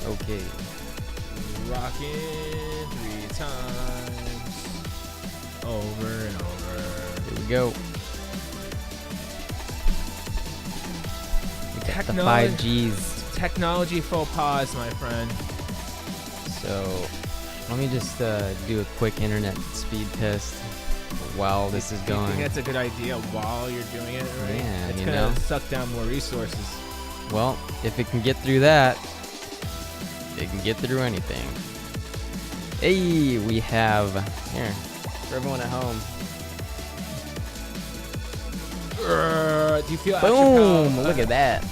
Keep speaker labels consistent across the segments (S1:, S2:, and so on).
S1: Okay.
S2: Rocking 3 times. Over and over.
S1: Here we go. We got the
S2: Technology-
S1: 5Gs.
S2: Technology faux pas, my friend.
S1: So let me just do a quick internet speed test while this is
S2: Do you think
S1: going.
S2: that's a good idea while you're doing it, right?
S1: Yeah,
S2: it's
S1: you
S2: gonna
S1: know.
S2: suck down more resources.
S1: Well, if it can get through that, it can get through anything. Hey, we have here for everyone at home.
S2: Do you feel
S1: Boom! Look at that.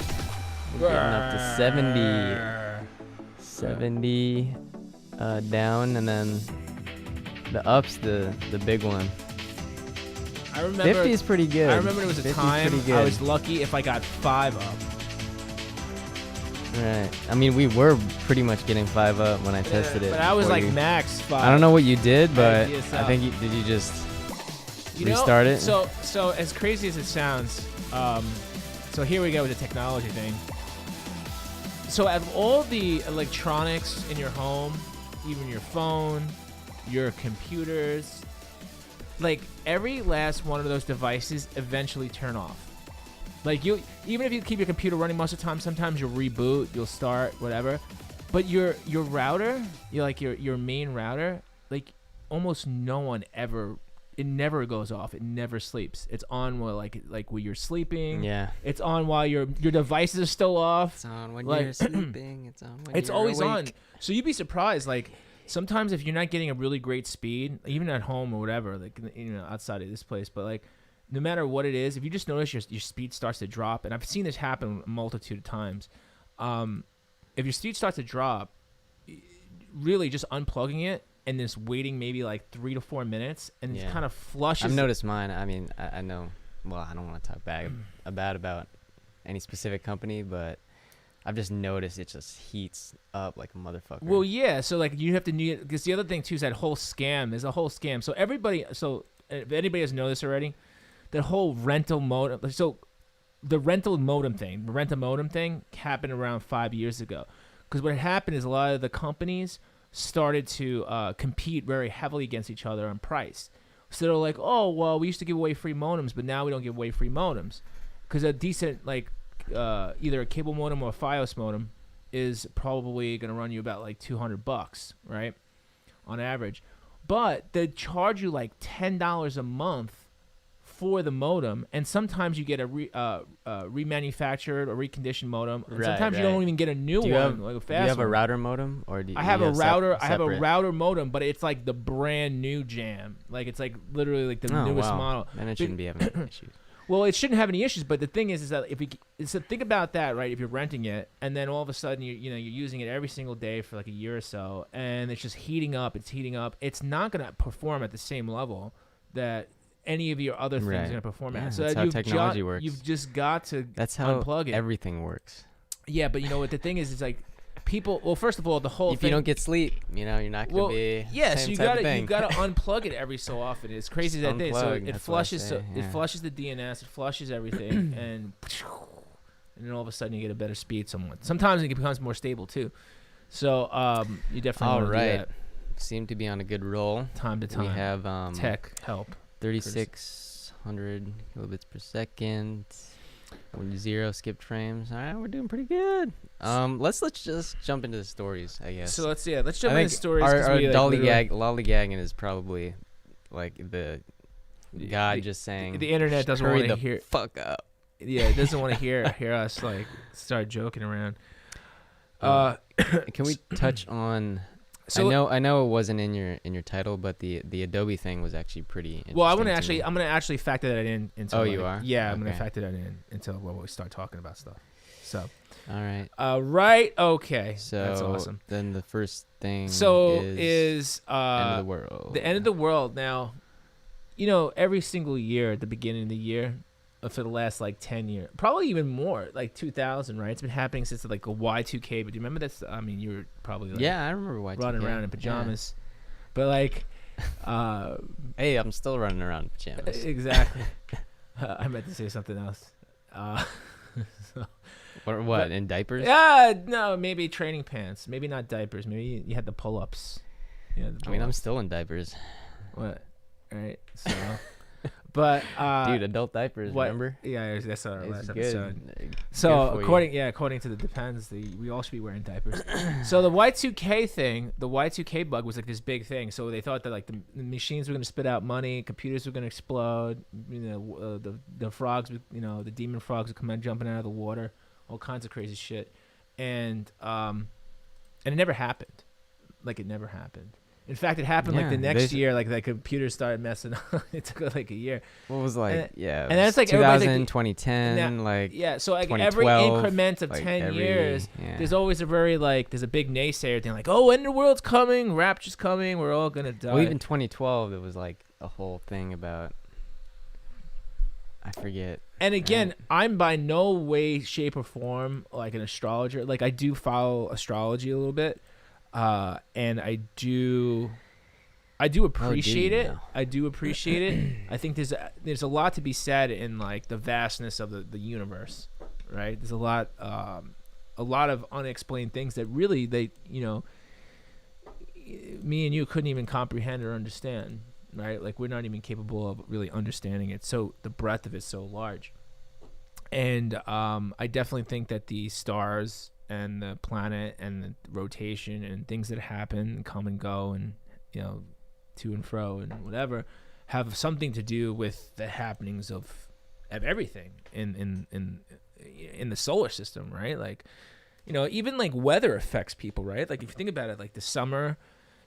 S1: We're getting up to 70. 70 down, and then the up's the big one.
S2: I remember
S1: 50 is pretty good.
S2: I remember there was a
S1: 50 's
S2: time
S1: pretty
S2: I
S1: good.
S2: was lucky if I got 5 up.
S1: Right. I mean, we were pretty much getting 5 up when I tested it.
S2: But I was
S1: before
S2: like
S1: you-
S2: max 5.
S1: I don't know what you did, but
S2: Yes,
S1: I think did you just
S2: You know,
S1: restart it?
S2: So as crazy as it sounds, so here we go with the technology thing. So out of all the electronics in your home, even your phone, your computers, like every last one of those devices eventually turn off. Like you, even if you keep your computer running most of the time, sometimes you'll reboot, you'll start, whatever. But your router, your main router, like almost no one ever. It never goes off. It never sleeps. It's on while like when you're sleeping.
S1: yeah.
S2: It's on while your devices are still off.
S1: It's on when
S2: Like-
S1: you're sleeping. It's on when
S2: It's
S1: you're
S2: always on.
S1: awake.
S2: So you'd be surprised. Like sometimes if you're not getting a really great speed, even at home or whatever, like outside of this place, but like no matter what it is, if you just notice your speed starts to drop, and I've seen this happen a multitude of times. If your speed starts to drop, really just unplugging it and just waiting maybe like 3 to 4 minutes, and
S1: Yeah.
S2: it kind of flushes.
S1: I've noticed mine. I mean, I know. Well, I don't want to talk bad about any specific company, but I've just noticed it just heats up like a motherfucker.
S2: Well, yeah. So like you have to need, because the other thing too is that whole scam. There's a whole scam. So everybody. So if anybody has noticed already, the whole rental modem. So the rental modem thing happened around 5 years ago. Because what happened is a lot of the companies started to compete very heavily against each other on price. So they're like, oh well, we used to give away free modems, but now we don't give away free modems, because a decent like either a cable modem or a FiOS modem is probably going to run you about like $200, right, on average. But they charge you like $10 a month for the modem, and sometimes you get a remanufactured or reconditioned modem, and
S1: Right,
S2: sometimes you
S1: right.
S2: don't even get a new
S1: do you
S2: one,
S1: have,
S2: like a
S1: do
S2: fast
S1: you have a
S2: one.
S1: router modem, or do you
S2: I have a
S1: have
S2: router. I have a
S1: separate?
S2: router modem, but it's like the brand new jam. Like it's like literally like the
S1: Oh,
S2: newest
S1: wow.
S2: model.
S1: Then it shouldn't be having any issues.
S2: Well, it shouldn't have any issues, but the thing is that if so think about that, right? If you're renting it, and then all of a sudden you're using it every single day for like a year or so, and it's just heating up. It's not gonna perform at the same level that any of your other things
S1: Right.
S2: are gonna perform
S1: Yeah,
S2: at. So
S1: that's
S2: that
S1: how
S2: you've
S1: technology works.
S2: You've just got to
S1: That's how
S2: unplug it.
S1: everything works.
S2: Yeah, but you know what the thing is? It's like people. Well, first of all, the whole
S1: If
S2: thing.
S1: you don't get sleep, you're not gonna be.
S2: yeah, so
S1: same
S2: you
S1: type of
S2: gotta
S1: thing.
S2: unplug it every so often. It's crazy
S1: Just
S2: that thing. So
S1: unplug,
S2: it
S1: that's what I
S2: flushes.
S1: say,
S2: So it
S1: yeah.
S2: flushes the DNS. It flushes everything, and then all of a sudden you get a better speed. Sometimes it becomes more stable too. So you definitely
S1: All
S2: want to do
S1: right.
S2: that
S1: Seem to be on a good roll.
S2: time to time.
S1: We have
S2: Tech help.
S1: 3,600 kilobits per second. 0 skipped frames. All right, we're doing pretty good. Let's just jump into the stories, I guess.
S2: So let's jump
S1: I
S2: into
S1: think
S2: stories. 'cause
S1: our
S2: we, like, literally-
S1: lollygagging is probably like the God just saying
S2: the internet
S1: "Just
S2: doesn't
S1: hurry
S2: want to
S1: the
S2: hear.
S1: fuck up.
S2: Yeah, it doesn't want to hear us like start joking around.
S1: Can we touch on?
S2: So
S1: I know it wasn't in your title, but the Adobe thing was actually pretty interesting.
S2: well, I'm
S1: to
S2: gonna
S1: me.
S2: actually factor that in into.
S1: Oh,
S2: like,
S1: you are?
S2: Yeah, I'm gonna
S1: Okay.
S2: factor that in until we start talking about stuff. So,
S1: All right.
S2: right, okay,
S1: So
S2: that's awesome.
S1: then the first thing
S2: So
S1: is
S2: end
S1: end of the world.
S2: the end of the world. Now, every single year at the beginning of the year, for the last like 10 years, probably even more, like 2000, right? It's been happening since like a Y2K. But do you remember this? I mean, you were probably like,
S1: Yeah, I remember why.
S2: running around in pajamas, but like,
S1: Hey, I'm still running around in pajamas.
S2: exactly. I meant to say something else.
S1: Or what?
S2: But-
S1: In diapers?
S2: Yeah, no, maybe training pants. Maybe not diapers. Maybe you had the pull-ups. Yeah,
S1: I mean, I'm still in diapers.
S2: what? Right. So, but
S1: Dude, adult diapers,
S2: what-
S1: remember?
S2: yeah, that's our
S1: It's
S2: last
S1: good.
S2: episode. So
S1: for you.
S2: according to the Depends, we all should be wearing diapers. So the Y2K thing, the Y2K bug was like this big thing. So they thought that like the machines were going to spit out money, computers were going to explode, the frogs, the demon frogs would come out jumping out of the water, all kinds of crazy shit, and it never happened. Like it never happened. In fact, it happened like
S1: Yeah,
S2: the next
S1: they-
S2: year. Like the computers started messing up. It took like a year.
S1: What was like,
S2: And-
S1: yeah.
S2: and that's like everybody's
S1: 2000,
S2: like-
S1: 2010, like
S2: Yeah, so like every
S1: 2012,
S2: increment of
S1: like
S2: 10
S1: every-
S2: years,
S1: yeah.
S2: there's always there's a big naysayer thing like, oh, end of the world's coming, rapture's coming, we're all gonna die.
S1: Well, even 2012, there was like a whole thing about, I forget.
S2: And again, I'm by no way, shape, or form like an astrologer. Like I do follow astrology a little bit, and I do appreciate
S1: you
S2: it.
S1: now?
S2: I do appreciate it. I think there's a lot to be said in like the vastness of the universe, right? There's a lot of unexplained things that really me and you couldn't even comprehend or understand, right? Like we're not even capable of really understanding it. So the breadth of it's so large. And I definitely think that the stars and the planet and the rotation and things that happen and come and go and to and fro and whatever have something to do with the happenings of everything in the solar system, right? Like even like weather affects people, right? Like if you think about it, like the summer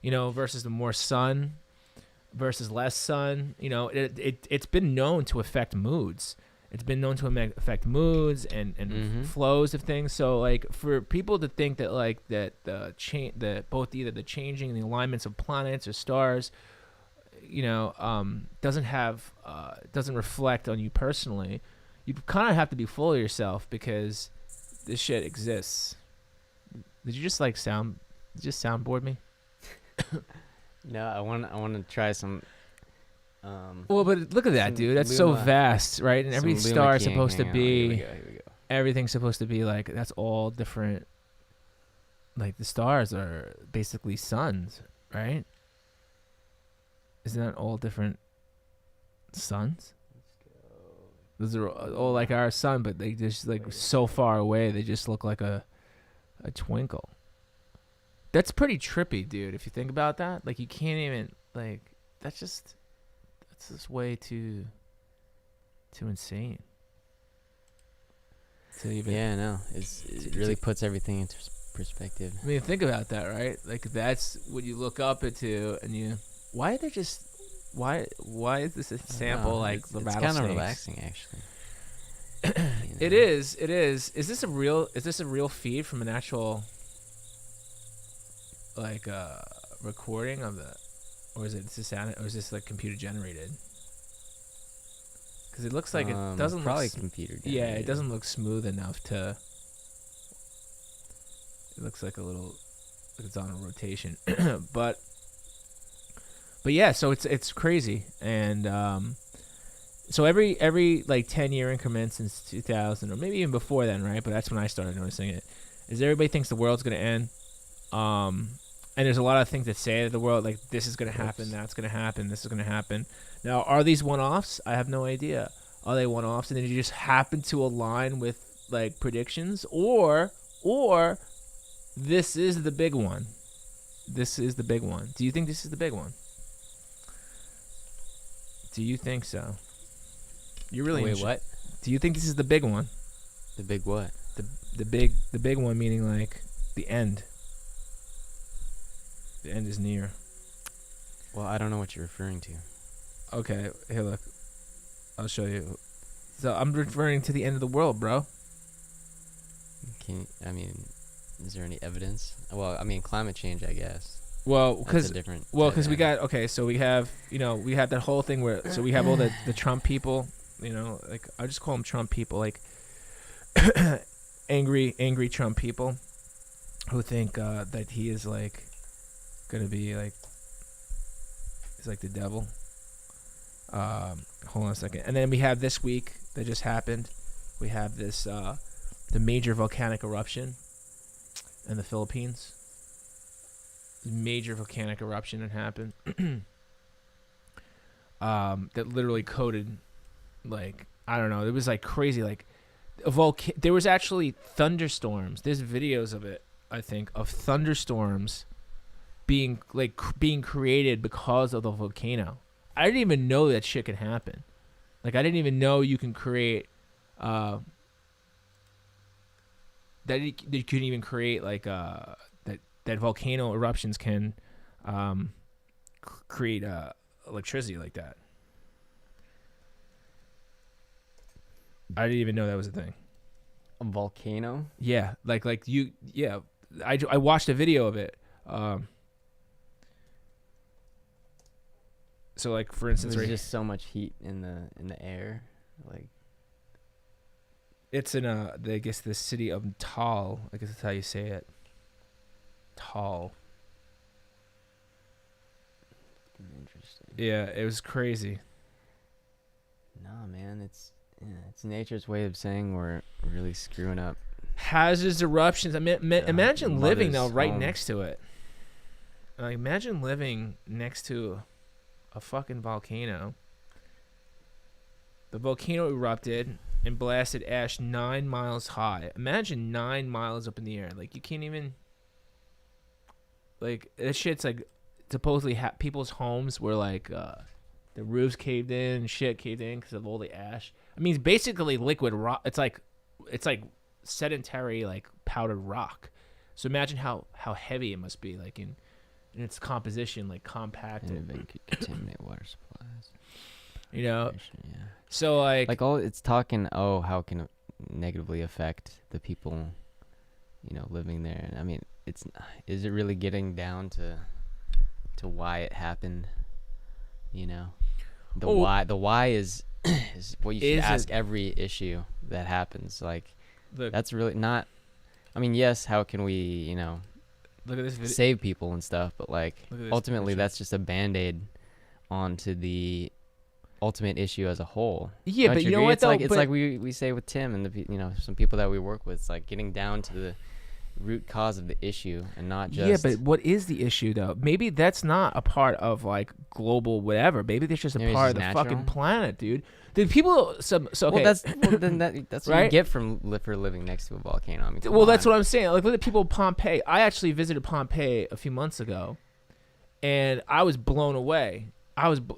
S2: versus the more sun versus less sun, it's been known to affect moods. It's been known to affect moods and flows of things. So like for people to think that like that both either the changing and the alignments of planets or stars, doesn't reflect on you personally, you kind of have to be full of yourself because this shit exists. Did you just soundboard me?
S1: No, I want to try some.
S2: Well, but look at that,
S1: some
S2: dude. That's so
S1: Luma-
S2: vast, right? And every
S1: some
S2: star
S1: Luma
S2: is
S1: King.
S2: supposed to
S1: Hang on,
S2: be.
S1: Here we go.
S2: Everything's supposed to be like that's all different. Like the stars are basically suns, right? Isn't that all different suns? Those are all like our sun, but they just like so far away. They just look like a twinkle. That's pretty trippy, dude. If you think about that, like you can't even like that's just way too insane. To even
S1: Yeah, no, it really puts everything into perspective.
S2: I mean, think about that, right? Like that's what you look up into, and why is this a sample like the
S1: it's
S2: rattlesnakes?
S1: kind of relaxing, actually.
S2: It is. Is this a real feed from an actual like recording of the, or is this like computer generated? Because it looks like it doesn't
S1: probably
S2: look
S1: computer.
S2: yeah,
S1: generated.
S2: it doesn't look smooth enough to. It looks like like it's on a rotation, but yeah, so it's crazy, and so every like 10-year increments since 2000 or maybe even before then, right? But that's when I started noticing it. Is everybody thinks the world's gonna end, and there's a lot of things that say that the world like this is gonna happen, that's gonna happen, this is gonna happen. Now, are these one-offs? I have no idea. Are they one-offs, and then you just happen to align with like predictions, or this is the big one? This is the big one. Do you think this is the big one? Do you think so? You're really
S1: Wait, what?
S2: Do you think this is the big one?
S1: The big what?
S2: The big one meaning like the end. The end is near.
S1: Well, I don't know what you're referring to.
S2: Okay, here look. I'll show you. So I'm referring to the end of the world, bro.
S1: Is there any evidence? Well, I mean, climate change, I guess.
S2: Well,
S1: That's
S2: because
S1: a different.
S2: we got so we have we have that whole thing where we have all the Trump people, like I just call them Trump people, like angry Trump people who think that he is like gonna be like he's like the devil. Hold on a second, and then we have this week that just happened we have this the major volcanic eruption in the Philippines. Major volcanic eruption that happened. That literally coated, like, I don't know, it was like crazy, like there was actually thunderstorms. There's videos of it, I think, of thunderstorms being created because of the volcano. I didn't even know that shit could happen. Like, I didn't even know you can create that you could even create like that volcano eruptions can create electricity like that. I didn't even know that was a thing.
S1: A volcano?
S2: Yeah, I watched a video of it. So, like, for instance,
S1: there's just so much heat in the air, like.
S2: It's in I guess the city of Tal. I guess that's how you say it. Tal.
S1: Interesting.
S2: Yeah, it was crazy.
S1: Nah, man, it's nature's way of saying we're really screwing up.
S2: Hazardous eruptions. I mean, imagine living though right
S1: home.
S2: next to it. Like, imagine living next to a fucking volcano. The volcano erupted and blasted ash 9 miles high. Imagine 9 miles up in the air. Like, you can't even. Like, that shit's like supposedly people's homes were like the roofs caved in and shit caved in because of all the ash. I mean, it's basically liquid rock. It's like sedentary, like, powdered rock. So imagine how heavy it must be, like in its composition, like compact.
S1: And it could contaminate water supplies.
S2: You know.
S1: Yeah.
S2: So like
S1: all it's talking. Oh, how can it negatively affect the people, living there? And I mean, is it really getting down to why it happened? The why is what you should ask every issue that happens. Like, that's really not. I mean, yes, how can we,
S2: look at this
S1: save people and stuff? But like, ultimately,
S2: picture.
S1: that's just a band-aid onto the ultimate issue as a whole.
S2: Yeah,
S1: Don't
S2: but you know
S1: agree?
S2: what?
S1: It's
S2: though,
S1: like like we say with Tim and some people that we work with. It's like getting down to the root cause of the issue and not just.
S2: Yeah, but what is the issue though? Maybe that's not a part of like global whatever. Maybe that's just a part of the fucking planet, dude. Did people okay?
S1: Well, that's what
S2: right?
S1: you get for living next to a volcano. I mean,
S2: well, that's what I'm saying. Like, look at people of Pompeii. I actually visited Pompeii a few months ago, and I was blown away.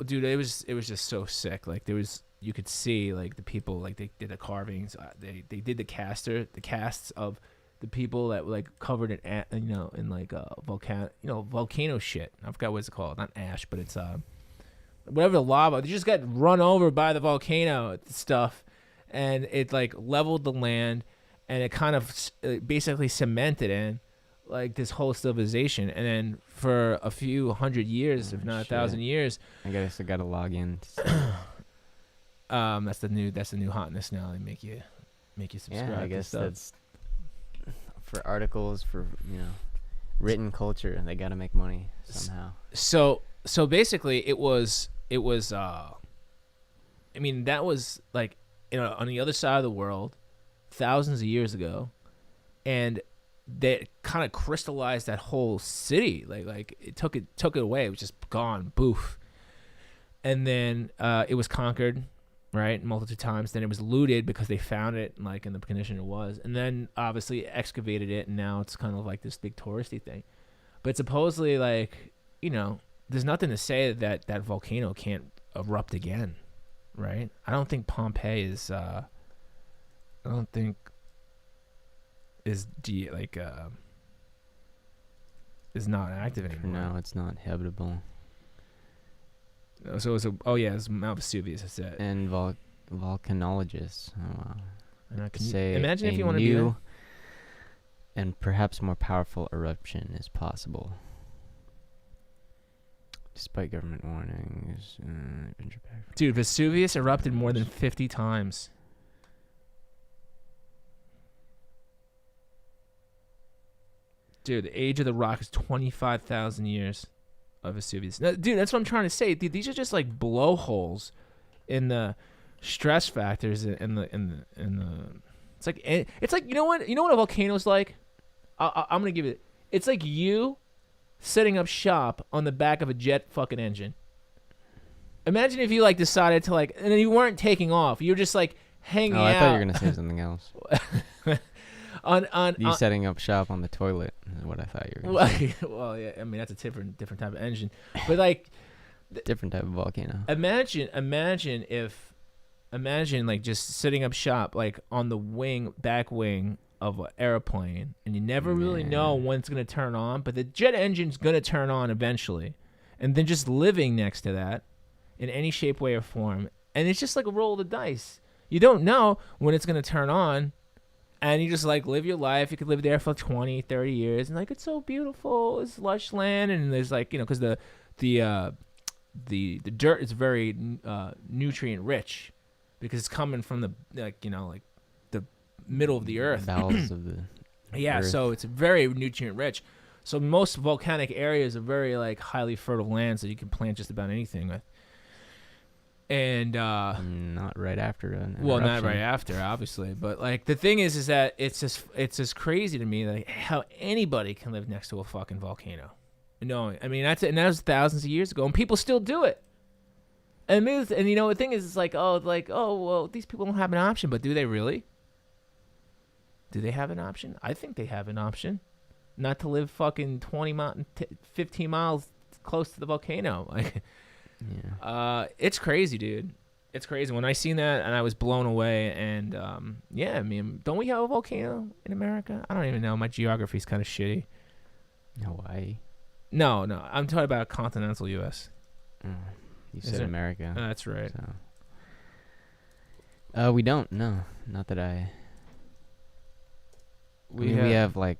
S2: Dude, it was just so sick. Like, you could see like the people, like they did the carvings, they did the casts of the people that were like covered in in like volcano shit. I forgot what it's called, not ash, but it's whatever, the lava. They just got run over by the volcano stuff, and it like leveled the land, and it kind of basically cemented in like this whole civilization. And then for a few hundred years, if not 1,000 years,
S1: I guess I gotta log in.
S2: That's the new hotness now. They make you subscribe.
S1: Yeah, I guess
S2: stuff.
S1: that's for articles, for written culture. They gotta make money somehow.
S2: So basically, it was. I mean, that was like on the other side of the world, thousands of years ago, and they kind of crystallized that whole city. Like it took it away. It was just gone, boof. And then it was conquered, right, multiple times. Then it was looted because they found it like in the condition it was, and then obviously excavated it, and now it's kind of like this big touristy thing. But supposedly, like, there's nothing to say that that volcano can't erupt again, right? I don't think Pompeii is. Is not active anymore.
S1: No, it's not habitable.
S2: So it's Mount Vesuvius. That's it.
S1: And volcanologists. Oh, wow.
S2: Imagine if you want to be there.
S1: And perhaps more powerful eruption is possible. Despite government warnings.
S2: Dude, Vesuvius erupted more than 50 times. Dude, the age of the rock is 25,000 years of Vesuvius. Now, dude, that's what I'm trying to say. Dude, these are just like blowholes in the stress factors in the. It's like you know what a volcano's like. I'm gonna give it. It's like you setting up shop on the back of a jet fucking engine. Imagine if you like decided to like, and then you weren't taking off. You're just like hanging out.
S1: I thought you were gonna say something else.
S2: on
S1: You setting up shop on the toilet is what I thought you were gonna say.
S2: Well, yeah. I mean, that's a different type of engine, but like
S1: Different type of volcano.
S2: imagine like just setting up shop like on the back wing of an airplane, and you never really know
S1: Man.
S2: when it's gonna turn on, but the jet engine's gonna turn on eventually, and then just living next to that in any shape, way, or form, and it's just like a roll of the dice. You don't know when it's gonna turn on, and you just like live your life. You could live there for 20, 30 years, and like it's so beautiful, it's lush land, and there's like because the dirt is very nutrient rich because it's coming from the like the middle of the earth.
S1: Bowels of the
S2: Yeah,
S1: earth.
S2: so it's very nutrient rich. So most volcanic areas are very like highly fertile lands that you can plant just about anything with. And
S1: not right after an
S2: well, not
S1: eruption.
S2: right after, obviously, but like the thing is that it's just crazy to me like how anybody can live next to a fucking volcano. No, I mean that was thousands of years ago, and people still do it. And the thing is, it's like well, these people don't have an option, but do they really? Do they have an option? I think they have an option, not to live fucking 15 miles close to the volcano. Like,
S1: Yeah.
S2: it's crazy, dude. It's crazy. When I seen that, and I was blown away. And yeah, I mean, don't we have a volcano in America? I don't even know. My geography's kind of shitty.
S1: Hawaii.
S2: No, I'm talking about continental U.S.
S1: You
S2: Is
S1: said
S2: there-
S1: America.
S2: That's right.
S1: So. We don't. No, not that I.
S2: We
S1: We have like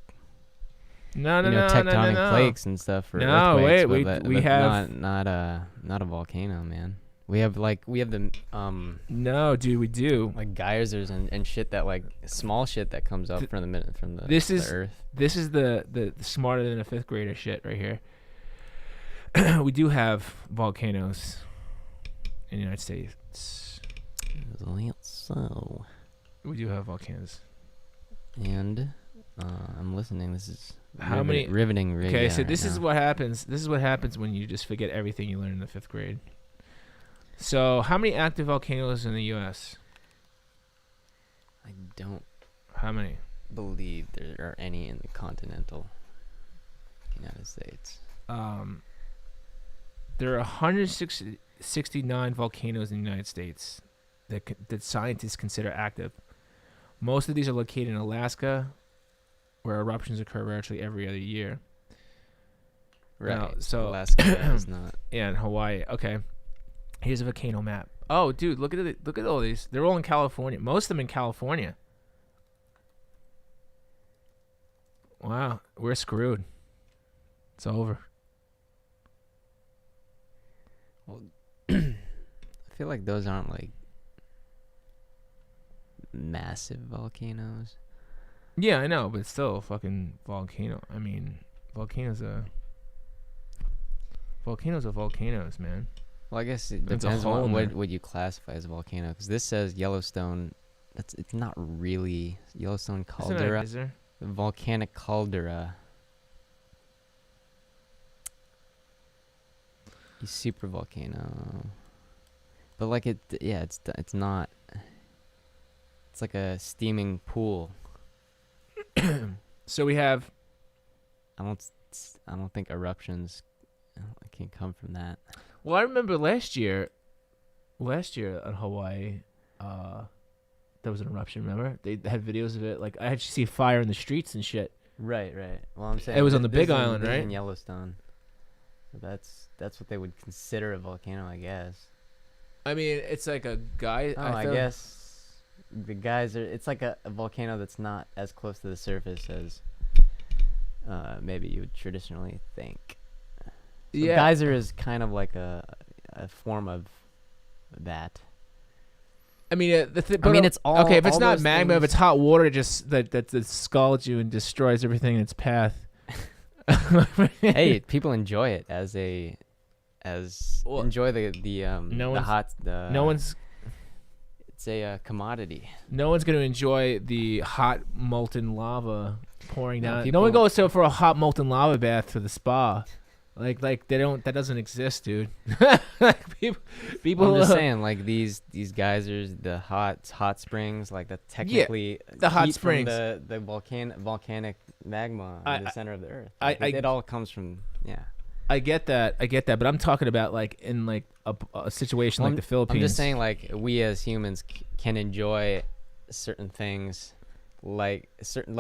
S2: no,
S1: tectonic plates and stuff for
S2: No,
S1: earthquakes,
S2: wait,
S1: but
S2: we
S1: but
S2: have-
S1: not a volcano, man. We have the
S2: No, dude, we do.
S1: like geysers and shit that like small shit that comes up from the
S2: This
S1: the
S2: is-
S1: earth.
S2: This is the smarter than a fifth grader shit right here. We do have volcanoes in the United States.
S1: So
S2: We do have volcanoes.
S1: and I'm listening. This is
S2: How many-
S1: riveting.
S2: Okay, so
S1: right
S2: this is
S1: now.
S2: what happens. This is what happens when you just forget everything you learned in the fifth grade. So, how many active volcanoes in the U.S.?
S1: I don't
S2: How many?
S1: believe there are any in the continental United States.
S2: There are 169 volcanoes in the United States that scientists consider active. Most of these are located in Alaska, where eruptions occur virtually every other year.
S1: Right.
S2: Now, so-
S1: Alaska is not.
S2: Yeah, in Hawaii. Okay. Here's a volcano map. Oh, dude, look at it. Look at all these. They're all in California. Most of them in California. Wow, we're screwed. It's over.
S1: I feel like those aren't like massive volcanoes.
S2: Yeah, I know, but it's still a fucking volcano. I mean, volcanoes are volcanoes, man.
S1: Well, I guess it
S2: It's a
S1: depends
S2: hole
S1: on
S2: in
S1: what
S2: there.
S1: would you classify as a volcano. Because this says Yellowstone. It's not really Yellowstone
S2: Isn't it,
S1: caldera.
S2: is there?
S1: Volcanic caldera. Super volcano. But like it's not. It's like a steaming pool.
S2: So we have
S1: I don't think eruptions can come from that.
S2: Well, I remember last year in Hawaii, there was an eruption. Remember, they had videos of it. Like I had to see fire in the streets and shit.
S1: Right. Well, I'm saying
S2: It was on
S1: thi-
S2: the
S1: this
S2: Big
S1: is in-
S2: Island,
S1: this is
S2: right?
S1: In Yellowstone. So that's what they would consider a volcano, I guess.
S2: I mean, it's like a guy.
S1: Oh, I guess the geyser. It's like a volcano that's not as close to the surface as maybe you would traditionally think. So
S2: Yeah.
S1: geyser is kind of like a form of that.
S2: I mean,
S1: it's all.
S2: okay. If it's
S1: all
S2: not
S1: those
S2: magma, if
S1: things-
S2: it's hot water, just that scalds you and destroys everything in its path.
S1: hey, people enjoy it as
S2: Well,
S1: enjoy the
S2: no
S1: the
S2: one's-
S1: hot the
S2: no one's
S1: It's a commodity.
S2: No one's gonna enjoy the hot molten lava pouring
S1: Yeah,
S2: down. No one
S1: people-
S2: goes for a hot molten lava bath to the spa. Like they don't. That doesn't exist, dude. Like people.
S1: I'm just saying, like these geysers, the hot springs, like that's technically
S2: the hot
S1: heat from
S2: springs.
S1: the volcanic magma in the center of the earth. Like, it all comes from
S2: I get that, but I'm talking about like in like a situation like the Philippines.
S1: I'm just saying, like we as humans can enjoy certain things, like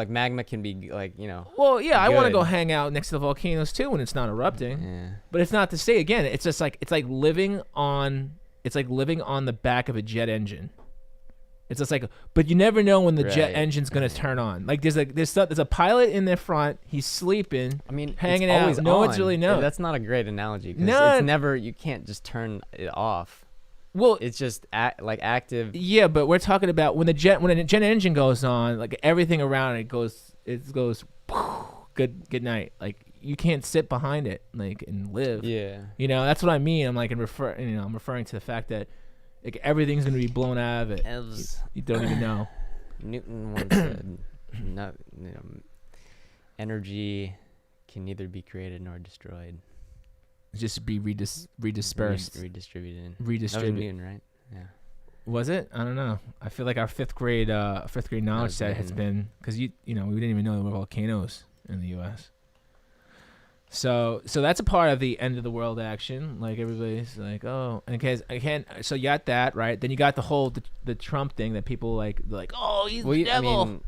S1: magma can be like
S2: Well, yeah, I want to
S1: good.
S2: go hang out next to the volcanoes too when it's not erupting.
S1: Yeah.
S2: But it's not to say again. It's just like it's like living on the back of a jet engine. It's just like, but you never know when the jet
S1: Right.
S2: engine's gonna turn on. Like there's a pilot in the front. He's sleeping.
S1: I mean,
S2: Hanging
S1: it's
S2: out.
S1: always
S2: No
S1: on.
S2: one's really know.
S1: That's not a great analogy. 'Cause
S2: No.
S1: it's never. You can't just turn it off.
S2: Well,
S1: It's just active.
S2: yeah, but we're talking about when a jet engine goes on, like everything around it goes good night. Like you can't sit behind it like and live.
S1: Yeah.
S2: That's what I mean. I'm like I'm referring to the fact that like everything's gonna be blown out of it. You don't even know.
S1: Newton once said, energy can neither be created nor destroyed.
S2: Just be redispersed,
S1: Redistributed. That was
S2: redistributed.
S1: Newton, right? Yeah.
S2: Was it? I don't know. I feel like our fifth grade knowledge set has been because we didn't even know there were volcanoes in the U.S. So that's a part of the end of the world action. Like everybody's like, oh, and again, so you got that right. Then you got the whole the Trump thing that people like, oh, he's the devil.
S1: I mean,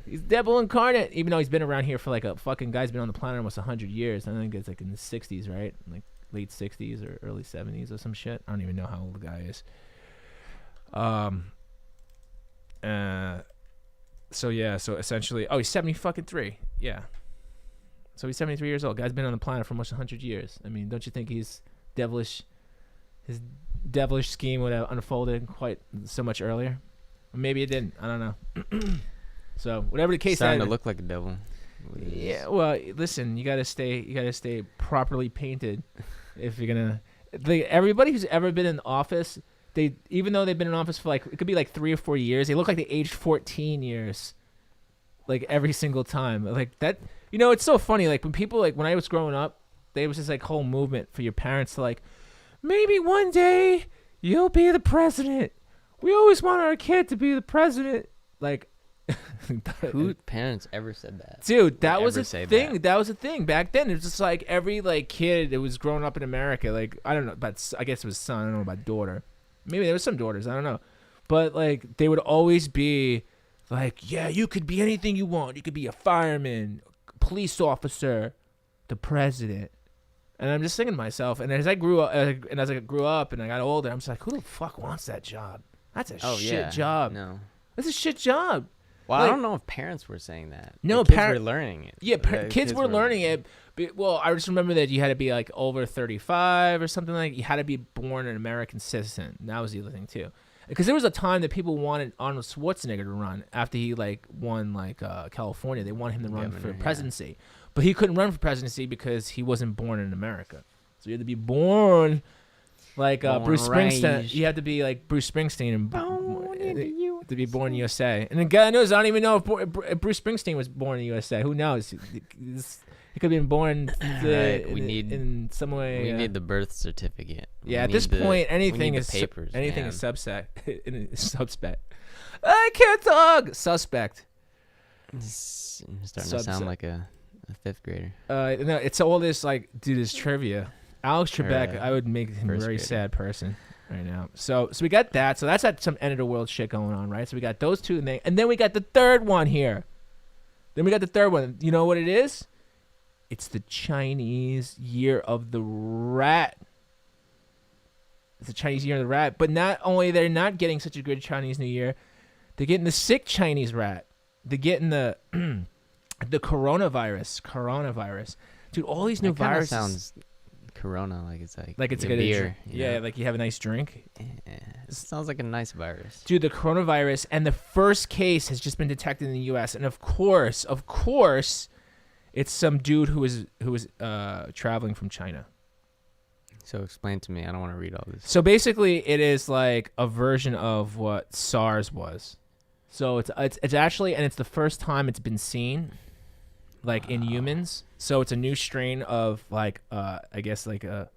S2: He's devil incarnate, even though he's been around here for like a fucking guy's been on the planet almost 100 years. I think it's like in the 60s, right? Like late 60s or early 70s or some shit. I don't even know how old the guy is. So essentially, he's 73. Yeah. So he's 73 years old. Guy's been on the planet for almost 100 years. I mean, don't you think he's devilish? His devilish scheme would have unfolded quite so much earlier. Or maybe it didn't. I don't know. So whatever the case,
S1: starting to look like a devil.
S2: Yeah. Well, listen, you gotta stay properly painted if you're gonna. Everybody who's ever been in office, even though they've been in office for like it could be like 3 or 4 years, they look like they aged 14 years. Like every single time, like that. It's so funny. Like when I was growing up, there was this like whole movement for your parents to like, maybe one day you'll be the president. We always want our kid to be the president. Like.
S1: Who parents ever said that?
S2: Dude, that was a
S1: say
S2: thing.
S1: that?
S2: That was a thing back then. It was just like every like kid that was growing up in America. Like I don't know, but I guess it was son. I don't know about daughter. Maybe there was some daughters. I don't know, but like they would always be like, yeah, you could be anything you want. You could be a fireman, police officer, the president. And I'm just thinking to myself. And as I grew up, and I got older, I'm just like, who the fuck wants that job? That's a shit job.
S1: No.
S2: That's a shit job.
S1: Well,
S2: Like-
S1: I don't know if parents were saying that.
S2: No,
S1: the kids were learning it.
S2: Yeah,
S1: The
S2: kids were learning it. Well, I just remember that you had to be like over 35 or something like. You had to be born an American citizen. That was the other thing too, because there was a time that people wanted Arnold Schwarzenegger to run after he like won like California. They wanted him to run for
S1: Governor,
S2: presidency, but he couldn't run for presidency because he wasn't born in America. So you had to be born like Bruce Springsteen.
S1: raised.
S2: You had to be like Bruce Springsteen and to be born in USA. And the guy knows, I don't even know if Bruce Springsteen was born in USA. Who knows? He could have been born
S1: Right,
S2: in some way.
S1: We need the birth certificate.
S2: Yeah,
S1: We
S2: at this
S1: need
S2: point,
S1: we
S2: anything
S1: need
S2: is
S1: the papers.
S2: anything
S1: man.
S2: is suspect. I can't talk. Suspect.
S1: It's starting to sound like a fifth grader.
S2: No, it's all this like, dude, this trivia. Alex Trebek, I would make him a
S1: first
S2: very
S1: grader.
S2: sad person right now. So we got that. So that's some end of the world shit going on, right? So we got those two, and then we got the third one here. Then we got the third one. You know what it is? It's the Chinese Year of the Rat. It's the Chinese Year of the Rat. But not only they're not getting such a good Chinese New Year, they're getting the sick Chinese rat. They're getting the the coronavirus. Dude, all these new
S1: That kinda
S2: viruses.
S1: sounds Corona, like it's
S2: a
S1: a
S2: good
S1: beer.
S2: Yeah, like you have a nice drink.
S1: It sounds like a nice virus.
S2: Dude, the coronavirus, and the first case has just been detected in the U.S. And of course, it's some dude who was traveling from China.
S1: So explain to me. I don't want to read all this.
S2: So basically, it is like a version of what SARS was. So it's actually, and it's the first time it's been seen, like in humans. So it's a new strain of like I guess like a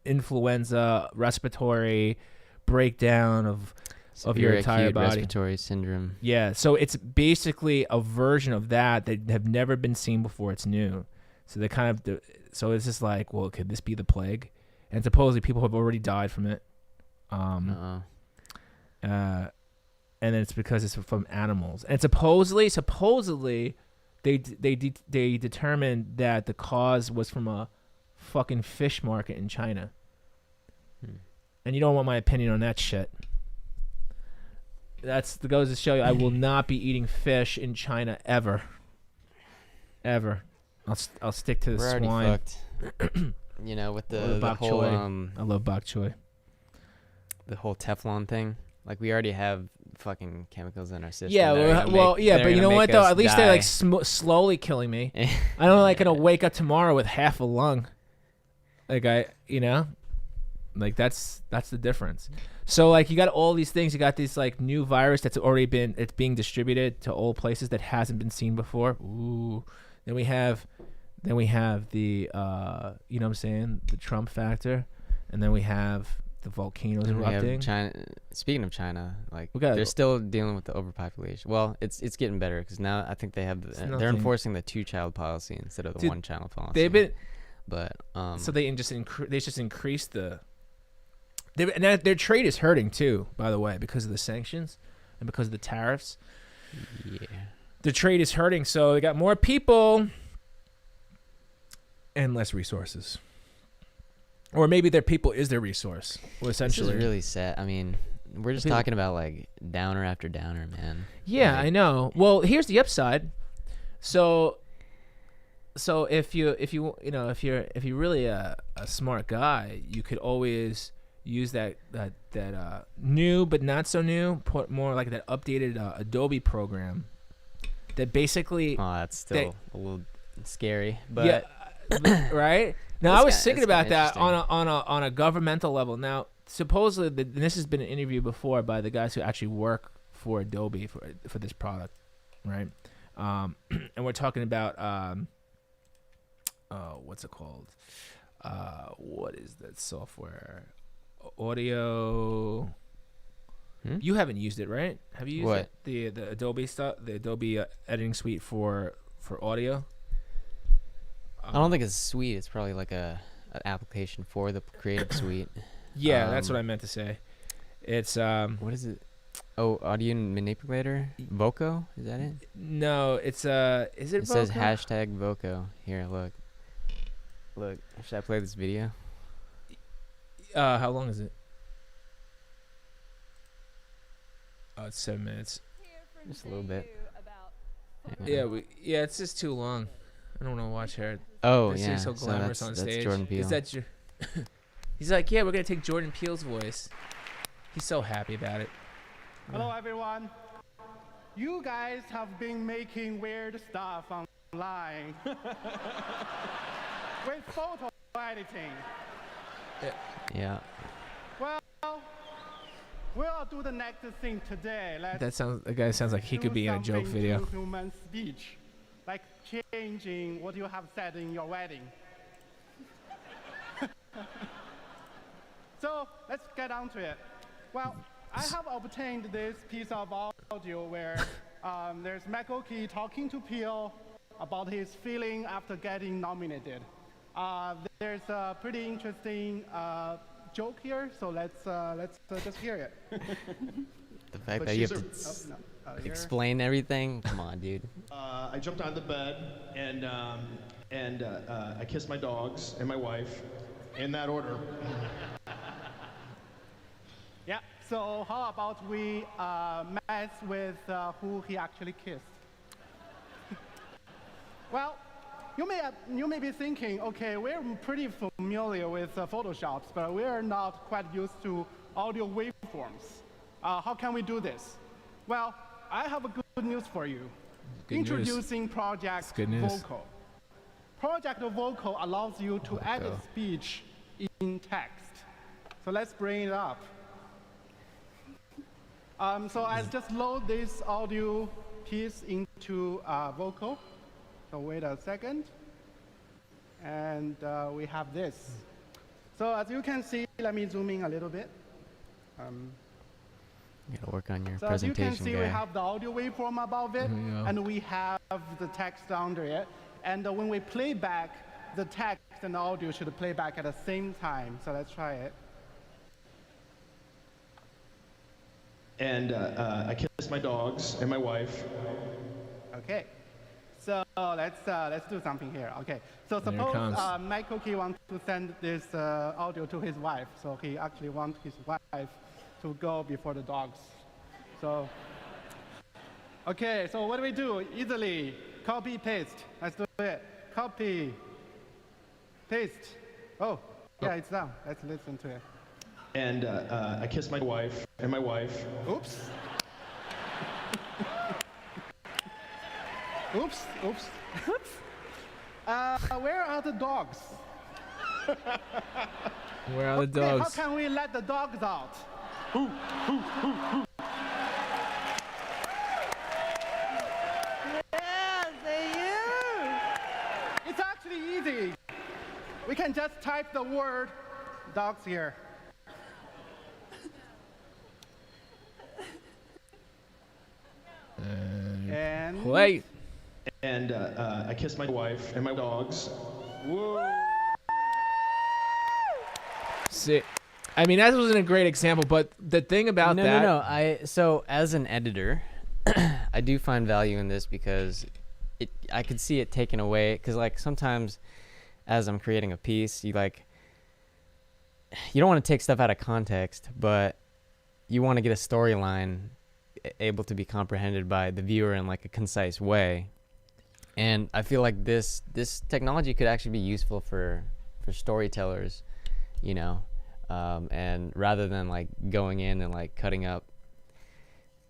S2: influenza respiratory breakdown of your
S1: Severe
S2: entire
S1: acute
S2: body.
S1: respiratory syndrome.
S2: Yeah, so it's basically a version of that have never been seen before. It's new. So they kind of so it's just like, well, could this be the plague? And supposedly people have already died from it. And then it's because it's from animals. And supposedly they determined that the cause was from a fucking fish market in China. And you don't want my opinion on that shit. That goes to show you, I will not be eating fish in China ever. I'll stick to the
S1: We're
S2: swine.
S1: already fucked. You know, with the
S2: bok
S1: whole
S2: choy. I love bok choy.
S1: the whole Teflon thing. Like, we already have fucking chemicals in our system.
S2: Yeah, but you know what though? At least they're like slowly killing me. I don't like gonna wake up tomorrow with half a lung. Like like that's the difference. So like you got all these things. You got this like new virus that's it's being distributed to all places that hasn't been seen before. Ooh. Then we have the you know what I'm saying, the Trump factor, and then we have the volcanoes erupting.
S1: China. Speaking of China, like
S2: they're
S1: they're still dealing with the overpopulation. Well, it's getting better because now I think they have they're enforcing the 2-child policy instead of the 1-child policy.
S2: They've been,
S1: but
S2: so they just increased the. And their trade is hurting too, by the way, because of the sanctions and because of the tariffs.
S1: Yeah,
S2: the trade is hurting, so they got more people and less resources. Or maybe their people is their resource. Well, essentially,
S1: this is really sad. I mean, we're just talking about like downer after downer, man.
S2: Yeah,
S1: like,
S2: I know. Well, here's the upside. So if you're really a smart guy, you could always use that new but not so new, put more like that updated Adobe program that basically.
S1: Oh, that's still a little scary, but
S2: yeah, right. Now I was thinking about that on a governmental level. Now supposedly, this has been an interview before by the guys who actually work for Adobe for this product, right? And we're talking about what's it called? What is that software? Audio. You haven't used it, right? Have you used the Adobe stuff, the Adobe editing suite for audio?
S1: I don't think it's suite. It's probably like an application for the Creative Suite.
S2: Yeah, that's what I meant to say. It's
S1: what is it? Oh, Audio Manipulator? Voco? Is that it?
S2: No, it's is it Voco?
S1: Says hashtag Voco. Here, look. Should I play this video?
S2: How long is it? Oh, it's 7 minutes.
S1: Just a little bit.
S2: Yeah, it's just too long. I don't want to watch her.
S1: Oh,
S2: yeah. So glamorous on stage.
S1: That's Jordan Peele.
S2: Is that He's like, yeah, we're gonna take Jordan Peele's voice. He's so happy about it.
S3: Hello, everyone. You guys have been making weird stuff online with photo editing.
S1: Yeah.
S3: Well, we'll do the next thing today.
S2: The guy sounds like he could be in a joke video.
S3: Human speech, like changing what you have said in your wedding. So let's get on to it. Well, I have obtained this piece of audio where there's Makoki talking to Peele about his feeling after getting nominated. There's a pretty interesting joke here, so let's just hear it.
S1: The fact that you have to explain everything, come on, dude.
S4: I jumped on the bed and I kissed my dogs and my wife, in that order.
S3: Yeah. So how about we mess with who he actually kissed? Well, you may be thinking, okay, we're pretty familiar with Photoshop, but we're not quite used to audio waveforms. How can we do this? Well, I have a good news for you. Introducing Project Vocal. Project Vocal allows you to edit speech in text. So let's bring it up. So I'll just load this audio piece into vocal. So wait a second. And we have this. So as you can see, let me zoom in a little bit.
S1: You gotta work on your
S3: So as you
S1: presentation,
S3: can see,
S1: guy.
S3: we have the audio waveform above it, and we have the text under it. And when we play back, the text and the audio should play back at the same time. So let's try it.
S4: And I kiss my dogs and my wife.
S3: Okay. So let's do something here. Okay. So
S2: There it
S3: suppose
S2: comes.
S3: Michael Key wants to send this audio to his wife. So he actually wants his wife to go before the dogs. So, okay. So what do we do? Easily copy paste. Let's do it. Copy, paste. Oh, yeah, it's down. Let's listen to it.
S4: And I kiss my wife and my wife.
S3: Oops. Oops, oops. Where are the dogs?
S2: Where are the
S3: Okay, how
S2: dogs?
S3: can we let the dogs out?
S5: Yes, they you.
S3: It's actually easy. We can just type the word dogs here. And
S2: Play.
S4: And I kiss my wife and my dogs.
S2: See, I mean, that wasn't a great example, but the thing about
S1: No,
S2: that.
S1: no. So as an editor, I do find value in this because I could see it taken away. Because like sometimes, as I'm creating a piece, you don't want to take stuff out of context, but you want to get a storyline able to be comprehended by the viewer in like a concise way. And I feel like this technology could actually be useful for storytellers, you know, and rather than like going in and like cutting up,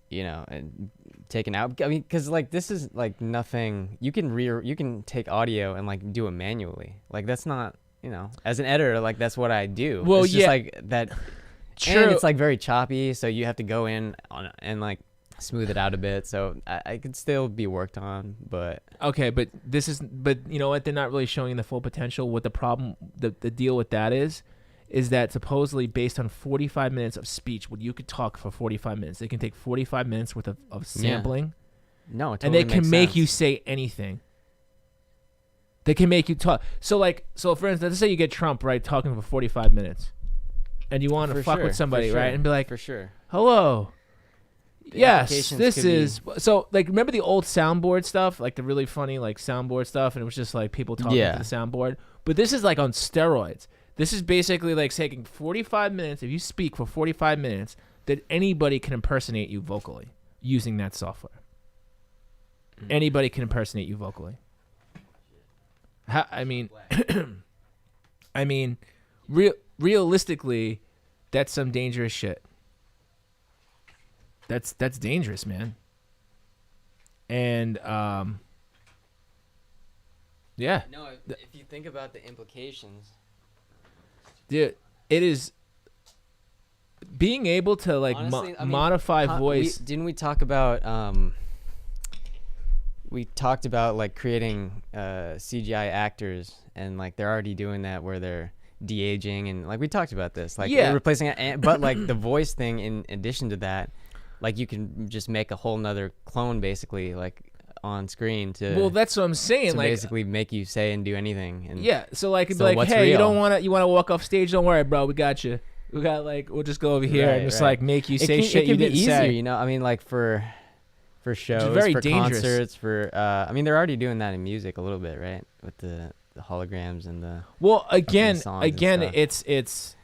S1: you know, and taking out. I mean, because like this is like nothing. You can take audio and like do it manually. Like that's not, you know, as an editor, like that's what I do.
S2: Well,
S1: it's
S2: yeah.
S1: just like that.
S2: True.
S1: And it's like very choppy, so you have to go in and like smooth it out a bit. So I could still be worked on, but
S2: Okay, but you know what? They're not really showing the full potential. What the problem, the deal with that is that supposedly based on 45 minutes of speech, when you could talk for 45 minutes, they can take 45 minutes worth of sampling,
S1: no, it
S2: and
S1: totally
S2: they can
S1: makes
S2: make
S1: sense.
S2: you say anything. They can make you talk. So for instance, let's say you get Trump, right, talking for 45 minutes, and you want to
S1: For
S2: fuck
S1: sure,
S2: with somebody,
S1: for
S2: right,
S1: sure,
S2: and be like,
S1: for sure.
S2: hello.
S1: The
S2: Yes,
S1: implications
S2: this
S1: could be-
S2: is so. Like, remember the old soundboard stuff, like the really funny like soundboard stuff, and it was just like people talking
S1: Yeah.
S2: to the soundboard. But this is like on steroids. This is basically like taking 45 minutes. If you speak for 45 minutes, that anybody can impersonate you vocally using that software. Anybody can impersonate you vocally. I mean, realistically, that's some dangerous shit. That's dangerous, man. And yeah,
S1: No, if you think about the implications.
S2: dude, it is being able to like
S1: Honestly, I mean,
S2: modify voice.
S1: Didn't we talk about we talked about like creating CGI actors, and like they're already doing that where they're de-aging, and like we talked about this, like
S2: Yeah.
S1: replacing it, but like the voice thing in addition to that, like you can just make a whole nother clone basically like on screen to
S2: Well, that's what I'm saying.
S1: to
S2: Like,
S1: basically make you say and do anything. And
S2: yeah. So like, it'd be
S1: So
S2: like,
S1: what's
S2: hey, you don't
S1: real?
S2: want to walk off stage? Don't worry, bro. We got you. We got like, we'll just go over here and
S1: Right,
S2: just
S1: right.
S2: like make you say
S1: it
S2: shit
S1: can
S2: you
S1: be
S2: didn't
S1: easier,
S2: say.
S1: you know. I mean, like for shows,
S2: very
S1: for
S2: dangerous.
S1: concerts, for I mean, they're already doing that in music a little bit, right? With the holograms and the
S2: Well, again,
S1: songs and stuff.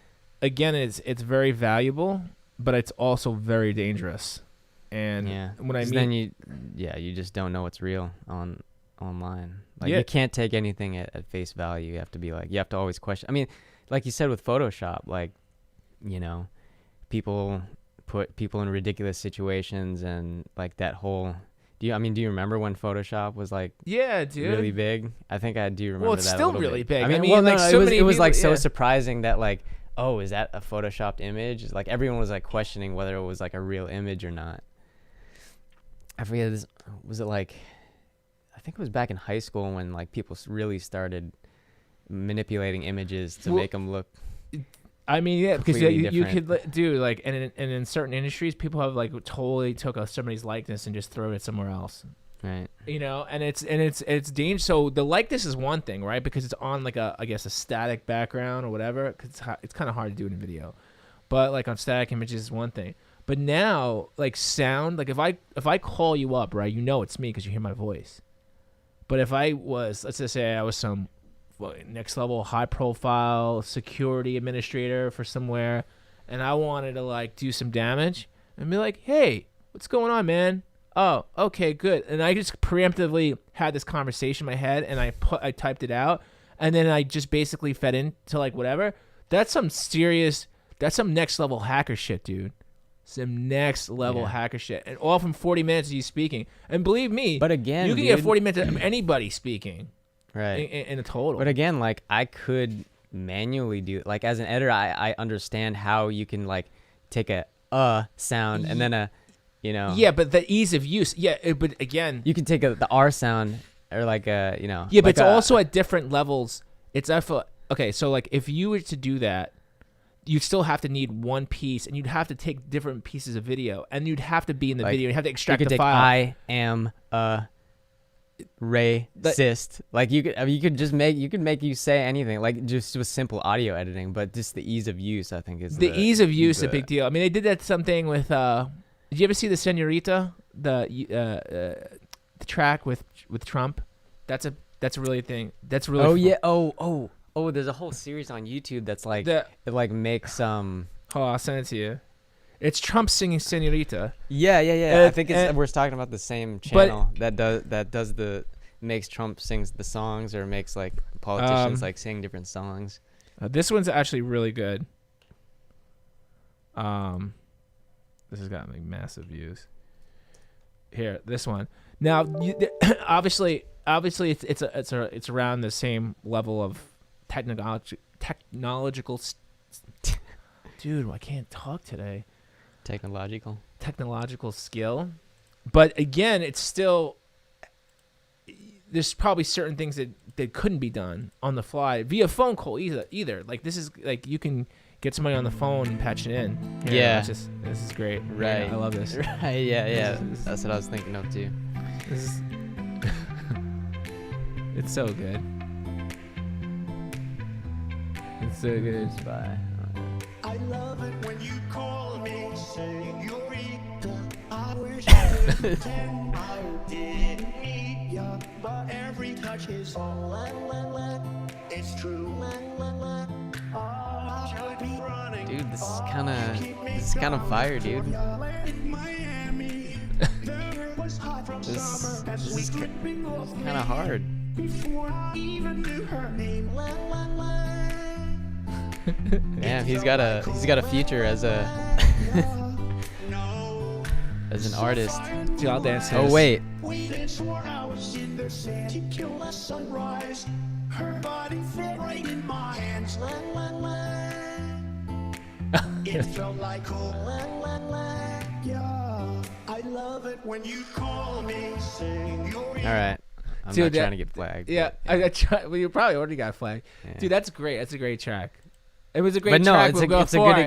S2: it's very valuable, but it's also very dangerous. And
S1: yeah.
S2: when I
S1: 'Cause
S2: mean,
S1: then you just don't know what's real online. Like
S2: Yeah.
S1: you can't take anything at face value. You have to be like, you have to always question. I mean, like you said with Photoshop, like, you know, people put people in ridiculous situations, and like that whole do you remember when Photoshop was like
S2: Yeah, dude.
S1: really big? I think I do remember
S2: Well, it's
S1: that a
S2: still
S1: little
S2: really
S1: bit.
S2: big.
S1: I mean,
S2: no,
S1: like
S2: so many
S1: it was like
S2: people-
S1: so
S2: yeah.
S1: surprising that like, oh, is that a photoshopped image? Like everyone was like questioning whether it was like a real image or not. I forget this. Was it like? I think it was back in high school when like people really started manipulating images to
S2: Well,
S1: make them look.
S2: I mean, yeah, because
S1: completely
S2: you could
S1: different.
S2: do like, and in certain industries, people have like totally took somebody's likeness and just throw it somewhere else.
S1: Right.
S2: You know, and it's dangerous. So the likeness is one thing, right? Because it's on like I guess a static background or whatever. Cause it's kind of hard to do it in video, but like on static images is one thing. But now like sound, like if I call you up, right, you know it's me because you hear my voice. But if I was, let's just say I was some next level high profile security administrator for somewhere, and I wanted to like do some damage and be like, hey, what's going on, man? Oh, okay, good. And I just preemptively had this conversation in my head, and I typed it out, and then I just basically fed into like whatever. That's some next level hacker shit, dude. Some next level
S1: Yeah.
S2: hacker shit, and all from 40 minutes of you speaking. And believe me,
S1: But again,
S2: you can get
S1: dude-
S2: 40 minutes of anybody speaking
S1: Right.
S2: in a total.
S1: But again, like I could manually do like as an editor, I understand how you can like take a sound and then a, you know.
S2: yeah, but the ease of use, but again,
S1: You can take the R sound or like a, you know.
S2: yeah, but
S1: like
S2: it's
S1: a-
S2: also at different levels. It's okay. So like, if you were to do that, you'd still have to need one piece, and you'd have to take different pieces of video, and you'd have to be in the
S1: Like,
S2: video. You'd have to
S1: you
S2: extract
S1: could
S2: the
S1: take
S2: file.
S1: I am a racist. Like you could, I mean, you could make you say anything, like just with simple audio editing, but just the ease of use, I think, is
S2: The ease of use is a
S1: the-
S2: big deal. I mean, they did that something with. Did you ever see the Senorita, the track with Trump? That's a really thing. That's really.
S1: Oh
S2: fun.
S1: yeah. Oh. There's a whole series on YouTube that's like
S2: The,
S1: it like makes
S2: hold on, I'll send it to you. It's Trump singing Senorita.
S1: Yeah. I
S2: And-
S1: think
S2: and-
S1: we're talking about the same
S2: But-
S1: channel that does the makes Trump sings the songs or makes like politicians like sing different songs.
S2: This one's actually really good. This has got like massive views. Here, this one. Now, obviously, it's around the same level of technological. Dude, I can't talk today.
S1: Technological.
S2: Technological skill, but again, it's still. There's probably certain things that couldn't be done on the fly via phone call either. Like this is like you can get somebody on the phone and patch it in. Here,
S1: Yeah.
S2: this is great.
S1: Right.
S2: Yeah, I love this.
S1: Right. Yeah. That's what I was thinking of too.
S2: This is it's so good. It's so good.
S1: Bye.
S6: I love it when you call me señorita. I wish I could pretend I didn't need ya, but every touch is all it's true. Oh, should be running.
S1: Dude, this is kind of fire, dude.
S6: In Miami, there was hot from
S1: This
S6: summer, and
S1: is
S6: we tripping off
S1: kind of hard.
S6: before I even knew her name.
S1: Damn, he's got a future as a as an artist.
S2: Dude, I'll dance. to
S1: Oh
S2: this.
S1: wait,
S6: Waited for hours in the sand to kill the sunrise. Her body fit right in my hands. It felt like home. Yeah, I love it when you call me señorita.
S1: all right. I'm
S2: Dude,
S1: not
S2: that-
S1: trying to get flagged.
S2: Yeah,
S1: but,
S2: I tried. Well, you probably already got flagged.
S1: yeah.
S2: Dude, that's great. That's a great track. It was a great
S1: But no,
S2: track.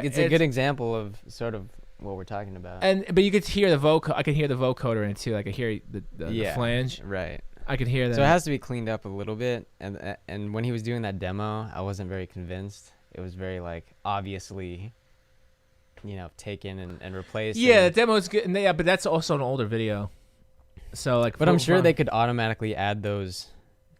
S1: it's a good example of sort of what we're talking about.
S2: But you could hear the vocoder. I can hear the vocoder in it too. Like I hear the
S1: Yeah.
S2: flange.
S1: Right.
S2: I could hear that.
S1: So it has to be cleaned up a little bit, and when he was doing that demo, I wasn't very convinced. It was very like obviously, taken and replaced.
S2: yeah, the
S1: and-
S2: demo is good. And but that's also an older video. So like,
S1: but I'm sure they could automatically add those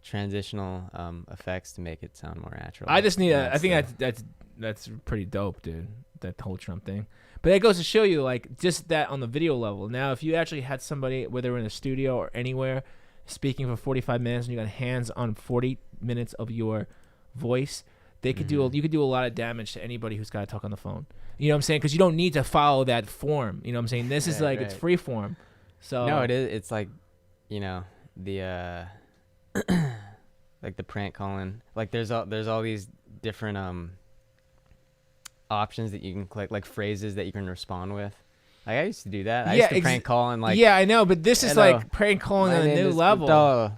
S1: transitional effects to make it sound more natural.
S2: I just need.
S1: And
S2: I think
S1: the-
S2: that's pretty dope, dude. That whole Trump thing. But that goes to show you, like, just that on the video level. Now, if you actually had somebody, whether in a studio or anywhere, speaking for 45 minutes, and you got hands on 40 minutes of your voice, they could
S1: Mm-hmm.
S2: you could do a lot of damage to anybody who's got to talk on the phone. You know what I'm saying? Because you don't need to follow that form. You know what I'm saying? This is
S1: Right,
S2: like it's
S1: right.
S2: free form. So
S1: No, it is. It's like you know, the like the prank calling. Like there's all these different options that you can click, like phrases that you can respond with. Like I used to do that. I used to prank call and like.
S2: Yeah, I know, but this is
S1: hello,
S2: like prank calling
S1: my
S2: on a
S1: name
S2: new
S1: is
S2: level.
S1: Puto.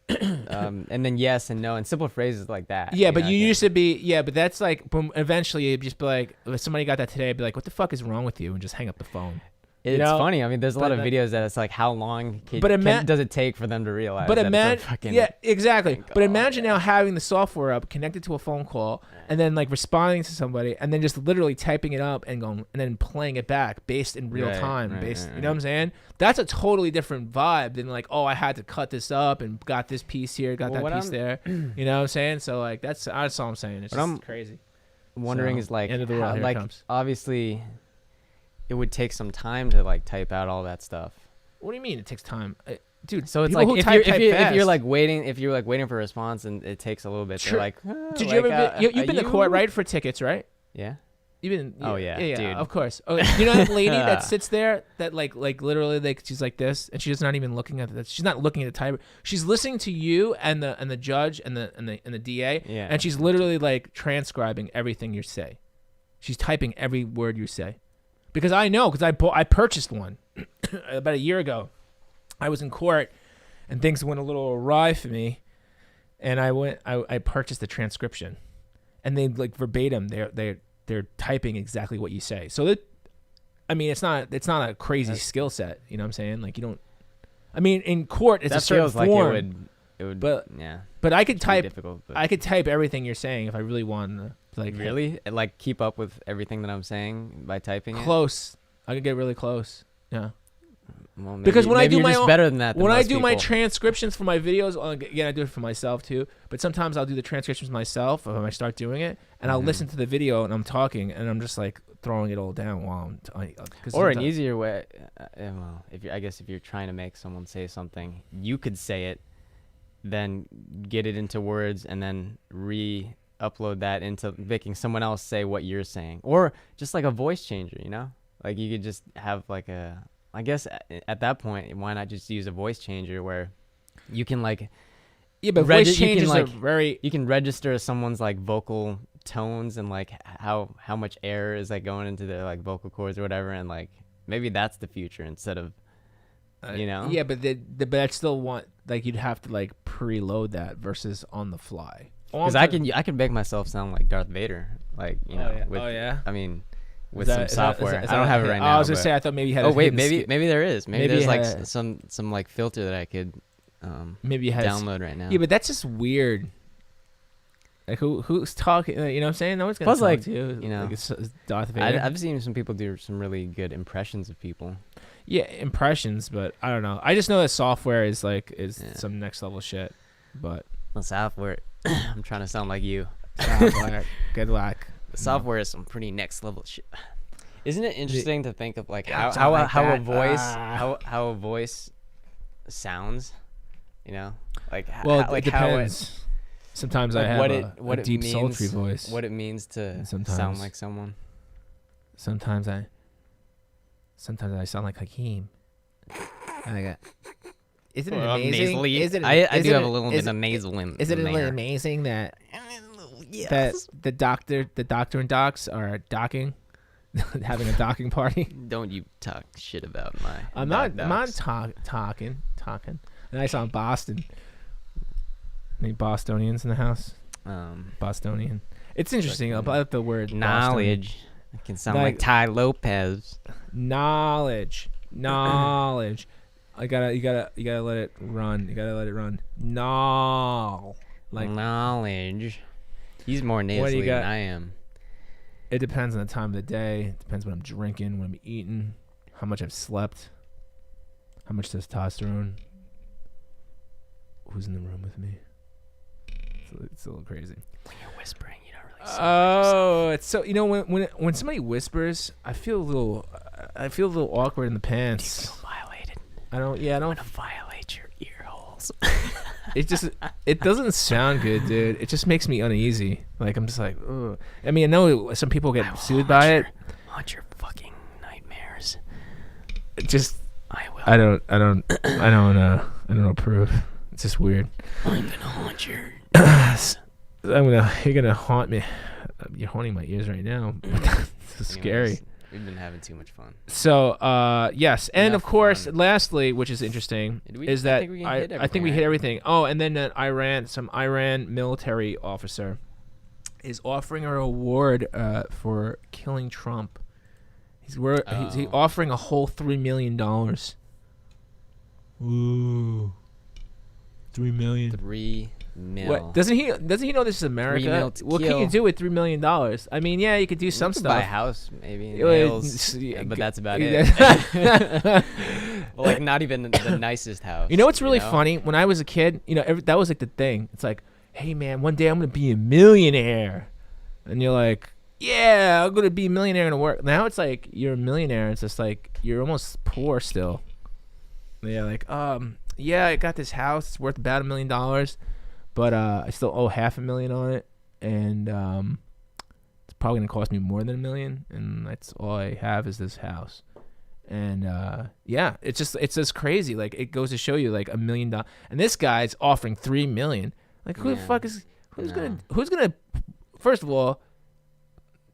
S1: And then yes and no and simple phrases like that.
S2: Yeah, but
S1: know,
S2: you
S1: I think.
S2: used to be, yeah, but that's like, boom, eventually it'd just be like, if somebody got that today, I'd be like, what the fuck is wrong with you? And just hang up the phone.
S1: It's
S2: know?
S1: funny. I mean, there's a lot
S2: But
S1: of videos that it's like, how long
S2: But
S1: does it take for them to realize
S2: But
S1: that
S2: imagine,
S1: it's a fucking
S2: yeah, exactly.
S1: prank
S2: But
S1: call,
S2: imagine
S1: yeah.
S2: now having the software up, connected to a phone call, and then like responding to somebody, and then just literally typing it up and going, and then playing it back based in real
S1: Right,
S2: time,
S1: right,
S2: based.
S1: right,
S2: You know what I'm saying? That's a totally different vibe than like, oh, I had to cut this up and got this piece here, got
S1: Well,
S2: that
S1: what
S2: piece there. You know what I'm saying? So like, that's all I'm saying. It's
S1: What
S2: just
S1: I'm
S2: crazy.
S1: wondering
S2: So,
S1: is like,
S2: end of the world,
S1: how,
S2: here it
S1: like
S2: comes.
S1: obviously it would take some time to like type out all that stuff.
S2: What do you mean it takes time? Dude,
S1: So it's
S2: people
S1: like
S2: who
S1: if
S2: type
S1: you're
S2: fast.
S1: like waiting for a response and it takes a little bit,
S2: Sure.
S1: they're like,
S2: Did
S1: like,
S2: you ever? You've been to court,
S1: you-"
S2: right, for tickets, right?
S1: Yeah.
S2: You've been.
S1: Oh, yeah, dude.
S2: of course. Oh, you know that lady that sits there, that like literally, like she's like this, and she's not even looking at the. She's not looking at the type. She's listening to you and the judge and the DA,
S1: Yeah.
S2: and she's literally like transcribing everything you say. She's typing every word you say, because I know, because I purchased one about a year ago. I was in court, and things went a little awry for me, and I purchased the transcription, and they like verbatim they're typing exactly what you say. So that, I mean, it's not a crazy skill set. You know what I'm saying? Like you don't. I mean, in court it's
S1: That
S2: a certain
S1: feels like
S2: form.
S1: it would.
S2: But-
S1: yeah.
S2: But I could
S1: It's
S2: type.
S1: difficult. But
S2: I could type everything you're saying if I really wanted to. Like
S1: really like keep up with everything that I'm saying by typing it.
S2: close. I could get really close. Yeah.
S1: Well, maybe,
S2: Because when I
S1: maybe
S2: do
S1: you're
S2: my
S1: just
S2: own-
S1: better than that. Than
S2: When I
S1: most
S2: do my
S1: people.
S2: transcriptions for my videos, again, I do it for myself too. But sometimes I'll do the transcriptions myself when I start doing it, and I'll
S1: Mhm.
S2: listen to the video and I'm talking, and I'm just like throwing it all down while I'm.
S1: Or an easier way, well, I guess if you're trying to make someone say something, you could say it, then get it into words, and then re-upload that into making someone else say what you're saying, or just like a voice changer, you know? Like you could just have like a, I guess at that point, why not just use a voice changer where you can like,
S2: Yeah, but
S1: Regi-
S2: voice
S1: you can,
S2: changes
S1: like-
S2: are very.
S1: you can register someone's like vocal tones and like how much air is like going into their like vocal cords or whatever, and like maybe that's the future instead of, you know?
S2: Yeah, but but I still want, like, you'd have to like preload that versus on the fly.
S1: Because I can make myself sound like Darth Vader, like you know.
S2: yeah.
S1: With,
S2: Oh, yeah?
S1: I mean, with
S2: Is
S1: some
S2: that- is that-
S1: software.
S2: is
S1: I don't
S2: that-
S1: have it right
S2: oh,
S1: now.
S2: I was gonna
S1: but-
S2: say, I thought maybe you had.
S1: Oh
S2: a
S1: wait,
S2: hidden
S1: maybe
S2: skill-
S1: maybe there is. Maybe
S2: Maybe
S1: there's
S2: you
S1: like
S2: had-
S1: some like filter that I could
S2: maybe you had.
S1: download right now.
S2: Yeah, but that's just weird. Like who's talking? You know what I'm saying? No one's gonna
S1: Plus,
S2: talk
S1: like,
S2: to you.
S1: you know,
S2: like it's Darth Vader.
S1: I've seen some people do some really good impressions of people.
S2: Yeah, impressions, but I don't know. I just know that software is like
S1: Yeah.
S2: some next level shit. But
S1: The software, I'm trying to sound like you.
S2: software, good luck.
S1: The software is some pretty next level shit. Isn't it interesting to think of like
S2: Yeah,
S1: how
S2: like
S1: a
S2: that.
S1: voice how a voice sounds, you know, like
S2: Well,
S1: how, like
S2: it depends. Sometimes I
S1: like
S2: have
S1: what
S2: a
S1: it
S2: deep
S1: means,
S2: sultry voice.
S1: what it means to
S2: And
S1: sound
S2: sometimes-
S1: like someone.
S2: Sometimes I sound like Hakeem. And I got. Isn't it amazing? Isn't it,
S1: I do
S2: isn't
S1: have
S2: it-
S1: a little
S2: is
S1: bit of
S2: it-
S1: nasal in
S2: Isn't it
S1: there.
S2: amazing that that the doctor and docs are docking, having a docking party?
S1: Don't you talk shit about my.
S2: I'm not talking. And I saw Boston. Any Bostonians in the house? Bostonian. It's interesting about the word Bostonian.
S1: Knowledge. It can sound like
S2: Like-
S1: Ty Lopez.
S2: Knowledge. You gotta let it run. You gotta let it run. No. Like,
S1: Knowledge. He's more
S2: What do you
S1: nasally
S2: got?
S1: than I am.
S2: it depends on the time of the day. It depends what I'm drinking, what I'm eating, how much I've slept, how much testosterone. Who's in the room with me? It's a little crazy.
S1: When you're whispering, you don't really
S2: Oh, it's so, you know, when somebody whispers, I feel a little awkward in the pants.
S1: violated.
S2: I don't.
S1: Violate your ear holes.
S2: It doesn't sound good, dude. It just makes me uneasy. Like, I'm just like, ugh. I mean, I know some people get soothed by it.
S1: Haunt your fucking nightmares.
S2: It just, I don't approve. It's just weird.
S1: I'm gonna haunt your.
S2: You're gonna haunt me. You're haunting my ears right now. This is scary.
S1: Anyways, we've been having too much fun.
S2: So, yes, and
S1: Enough
S2: of course,
S1: fun.
S2: lastly, which is interesting,
S1: Did we-
S2: is
S1: I
S2: that
S1: think we hit
S2: I think
S1: everything,
S2: we hit
S1: right?
S2: everything. Oh, and then some Iran military officer is offering a reward for killing Trump. He's offering a whole $3 million. Ooh, $3 million.
S1: 3 mil.
S2: What doesn't he know this is America?
S1: mil to
S2: What can you
S1: kill.
S2: do with $3 million? I mean, yeah, you could do some
S1: You could
S2: stuff.
S1: Buy a house, maybe.
S2: Yeah, well,
S1: Nails,
S2: yeah,
S1: but that's about
S2: yeah.
S1: it. Well, like not even the nicest house.
S2: You know what's really
S1: know?
S2: funny? When I was a kid, that was like the thing. It's like, hey man, one day I'm gonna be a millionaire, and you're like, yeah, I'm gonna be a millionaire and work. Now it's like you're a millionaire. It's just like you're almost poor still. Yeah, like yeah, I got this house. It's worth about $1 million, but I still owe $500,000 on it, and it's probably gonna cost me more than $1 million, and that's all I have is this house. And yeah, it's just crazy. Like it goes to show you, like $1 million, and this guy's offering $3 million. Like who the
S1: Yeah.
S2: fuck is who's gonna? First of all,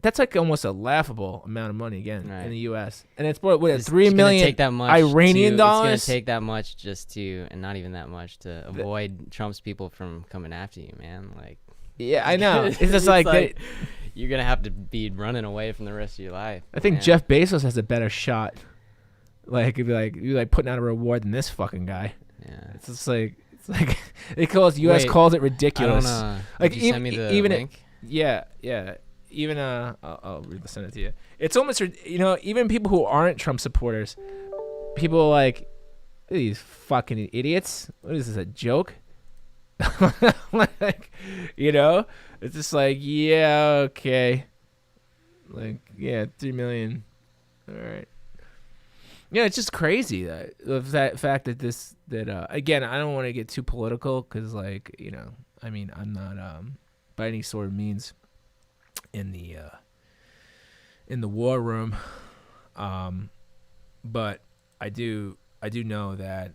S2: that's like almost a laughable amount of money again
S1: Right.
S2: in the U.S. And it's what
S1: It's
S2: $3
S1: gonna
S2: million
S1: take that much
S2: Iranian dollars.
S1: It's gonna take that much just to, and not even that much to avoid Trump's people from coming after you, man. Like,
S2: Yeah, I know. It's just like,
S1: you're gonna have to be running away from the rest of your life.
S2: I think
S1: man.
S2: Jeff Bezos has a better shot. Like it'd be like you like putting out a reward than this fucking guy.
S1: Yeah.
S2: It's just like U.S.
S1: Wait,
S2: calls it
S1: I
S2: ridiculous.
S1: don't
S2: Like,
S1: Did you send me the
S2: even it-
S1: link?
S2: Yeah. Even I'll send it to you. It's almost even people who aren't Trump supporters, people are like these fucking idiots. What is this, a joke? Like, it's just like, yeah, okay, like, yeah, 3 million, all right. Yeah, it's just crazy that fact that again, I don't want to get too political because, like, I mean, I'm not by any sort of means in the war room, but I do know that